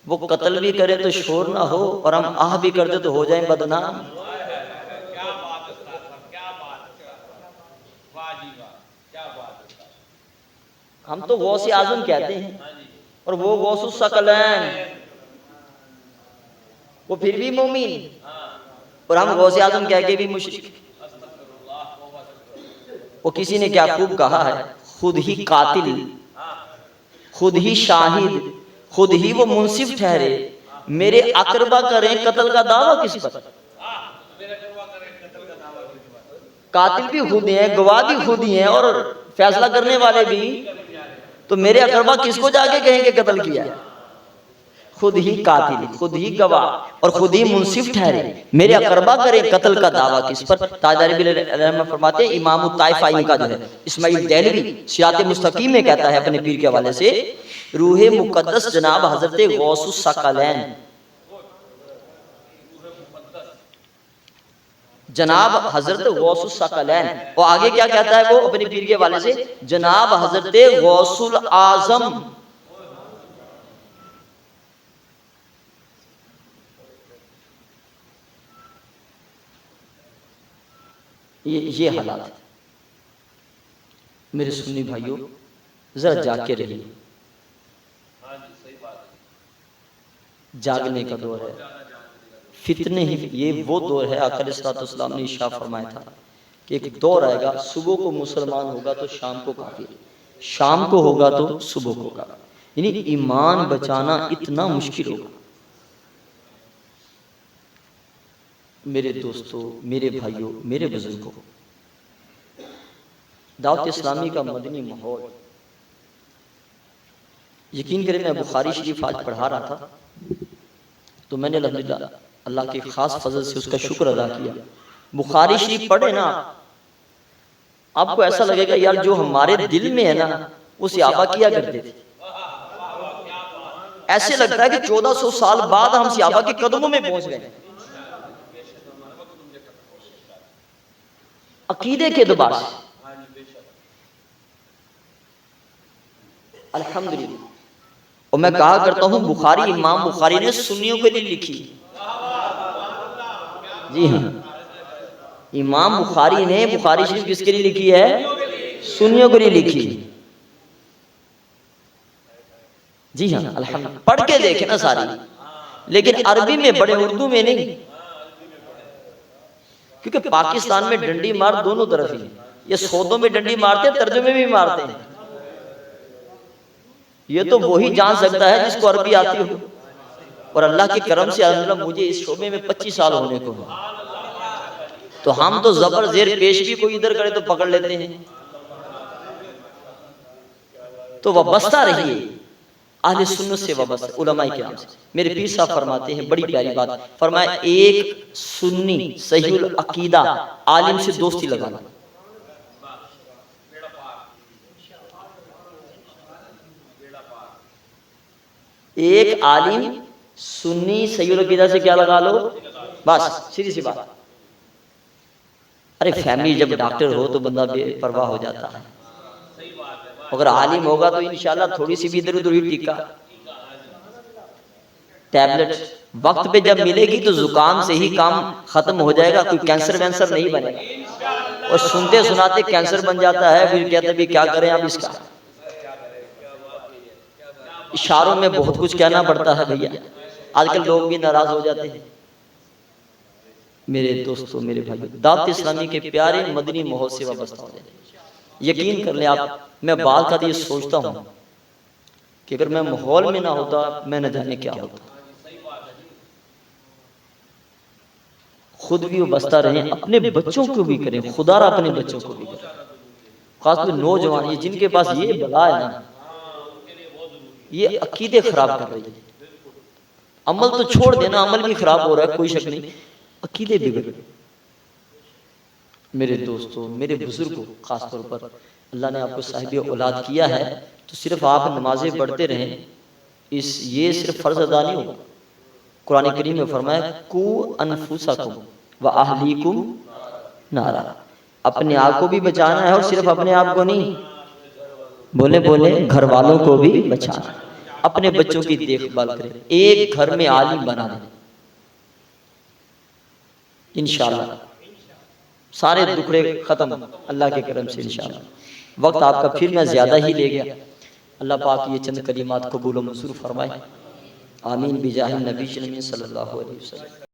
وہ قتل بھی کرے تو شور نہ ہو، اور ہم آہ بھی کر دے تو ہو جائیں بدنام۔ ہم تو غوث اعظم کہتے ہیں اور وہ غوث الثقلین، وہ پھر بھی مومن، اور ہم غوث اعظم کہہ کے بھی مشرک۔ وہ کسی نے کیا خوب کہا ہے، خود ہی قاتل، خود ہی شاہد، خود ہی وہ منصف ٹھہرے، میرے اقربا کریں قتل کا دعویٰ کس پر؟ قاتل بھی خود ہیں، گواہ بھی خود ہی ہیں، اور فیصلہ کرنے والے بھی، تو میرے اقربا کس کو جا کے کہیں کہ قتل کیا ہے؟ خود ہی قاتل، خود ہی گواہ اور خود ہی منصف ٹھہرے، میرے اقربا کریں قتل کا دعویٰ کس پر؟ تاجدار بریلی رحمہ فرماتے ہیں امام الطائفہ ان کا جو ہے اسماعیل دہلوی صراط مستقیم میں کہتا ہے اپنے پیر کے حوالے سے، روح مقدس جناب حضرت غوث الثقلین، جناب حضرت غوث الثقلین، اور آگے کیا کہتا ہے وہ اپنے پیر کے حوالے سے؟ جناب حضرت غوث الاعظم۔ یہ حالات ہے میرے سنی بھائیوں، ذرا جا کے رہیے۔ جاگنے کا دور ہے، فتنے ہی، یہ وہ دور ہے آقا علیہ الصلوۃ والسلام نے ارشاد فرمایا تھا کہ ایک دور آئے گا، صبح کو مسلمان ہوگا تو شام کو کافر، شام کو ہوگا تو صبح کو کافر، یعنی ایمان بچانا اتنا مشکل ہوگا۔ میرے دوستو، میرے بھائیوں، میرے بزرگوں، دعوت اسلامی کا مدنی ماحول، یقین کریں میں بخاری شریف آج پڑھا رہا تھا تو میں نے الحمدللہ اللہ کے خاص فضل سے اس کا شکر ادا کیا۔ بخاری شریف پڑھے نا آپ کو ایسا لگے گا یار جو ہمارے دل میں ہے نا وہ صحابہ کیا کرتے تھے، ایسے لگتا ہے کہ 1400 سال بعد ہم صحابہ کے قدموں میں پہنچ گئے، عقیدے کے اعتبار سے الحمدللہ۔ اور میں کہا کرتا ہوں بخاری، امام بخاری نے سنیوں کے لیے لکھی، جی ہاں، امام بخاری نے بخاری شریف کس کے لیے لکھی ہے؟ سنیوں کے لیے لکھی، جی ہاں الحمدللہ۔ پڑھ کے دیکھیں نا ساری، لیکن عربی میں بڑے، اردو میں نہیں، کیونکہ پاکستان میں ڈنڈی مار دونوں طرف ہی، یہ سودوں میں ڈنڈی مارتے ہیں، ترجمے میں بھی مارتے ہیں، یہ تو وہی جان سکتا ہے جس کو عربی آتی ہو، اور اللہ کے کرم سے الحمدللہ مجھے اس شعبے میں 25 سال ہونے کو ہیں، تو ہم تو زبر زیر پیش بھی کوئی ادھر کرے تو پکڑ لیتے ہیں۔ تو وابستہ رہیے اہل سنت سے، وابستہ علماء کرام سے۔ میرے پیر صاحب فرماتے ہیں بڑی پیاری بات، فرمایا ایک سنی صحیح العقیدہ عالم سے دوستی لگانا، ایک عالم سنی صحیح العقیدہ سے کیا لگا لو، بس سیدھی سی بات۔ ارے فیملی جب ڈاکٹر ہو تو بندہ بے پرواہ ہو جاتا ہے، اگر عالم ہوگا تو انشاءاللہ تھوڑی سی بھی ادھر ادھر ہوئی ٹیکا ٹیبلٹ وقت پہ جب ملے گی تو زکام سے ہی کام ختم ہو جائے گا، کوئی کینسر وینسر نہیں بنے گا۔ اور سنتے سناتے کینسر بن جاتا ہے، پھر کہتے ہیں کیا کریں اب اس کا، اشاروں میں بہت کچھ کہنا پڑتا ہے بھیا، آج کل لوگ بھی ناراض ہو جاتے ہیں۔ میرے دوستو، میرے بھائیو، دعوت اسلامی کے پیارے مدنی ماحول سے وابستہ ہو جائیں۔ یقین کر لیں آپ، میں بعض کا یہ سوچتا ہوں کہ اگر میں ماحول میں نہ ہوتا میں نہ جانے کیا ہوتا۔ خود بھی وابستہ رہیں، اپنے بچوں کو بھی کریں، خدا را اپنے بچوں کو بھی کریں، خاص طور نوجوان، یہ جن کے پاس یہ بلا ہے نا، یہ عقیدے خراب کر رہی ہے۔ عمل تو چھوڑ دینا، عمل بھی خراب ہو رہا ہے کوئی شک نہیں، عقیدے بگڑ رہے۔ میرے دوستو، میرے بزرگوں، خاص طور پر اللہ نے آپ کو صاحب اولاد کیا ہے تو صرف آپ نمازیں پڑھتے رہیں، یہ صرف فرض ادا نہیں ہوگا۔ قرآن کریم میں فرمایا کو انفسکم واہلیکم نارا، اپنے آپ کو بھی بچانا ہے، اور صرف اپنے آپ کو نہیں، بولے بولے گھر والوں کو بھی بچانا، اپنے بچوں کی دیکھ بھال کریں، ایک گھر میں عالم بنا دیں انشاءاللہ، سارے دکھڑے ختم اللہ کے کرم سے انشاءاللہ۔ وقت آپ کا پھر میں زیادہ ہی لے گیا، اللہ پاک یہ چند کلمات قبول و منظور فرمائے، آمین بجاہ النبی صلی اللہ علیہ وسلم۔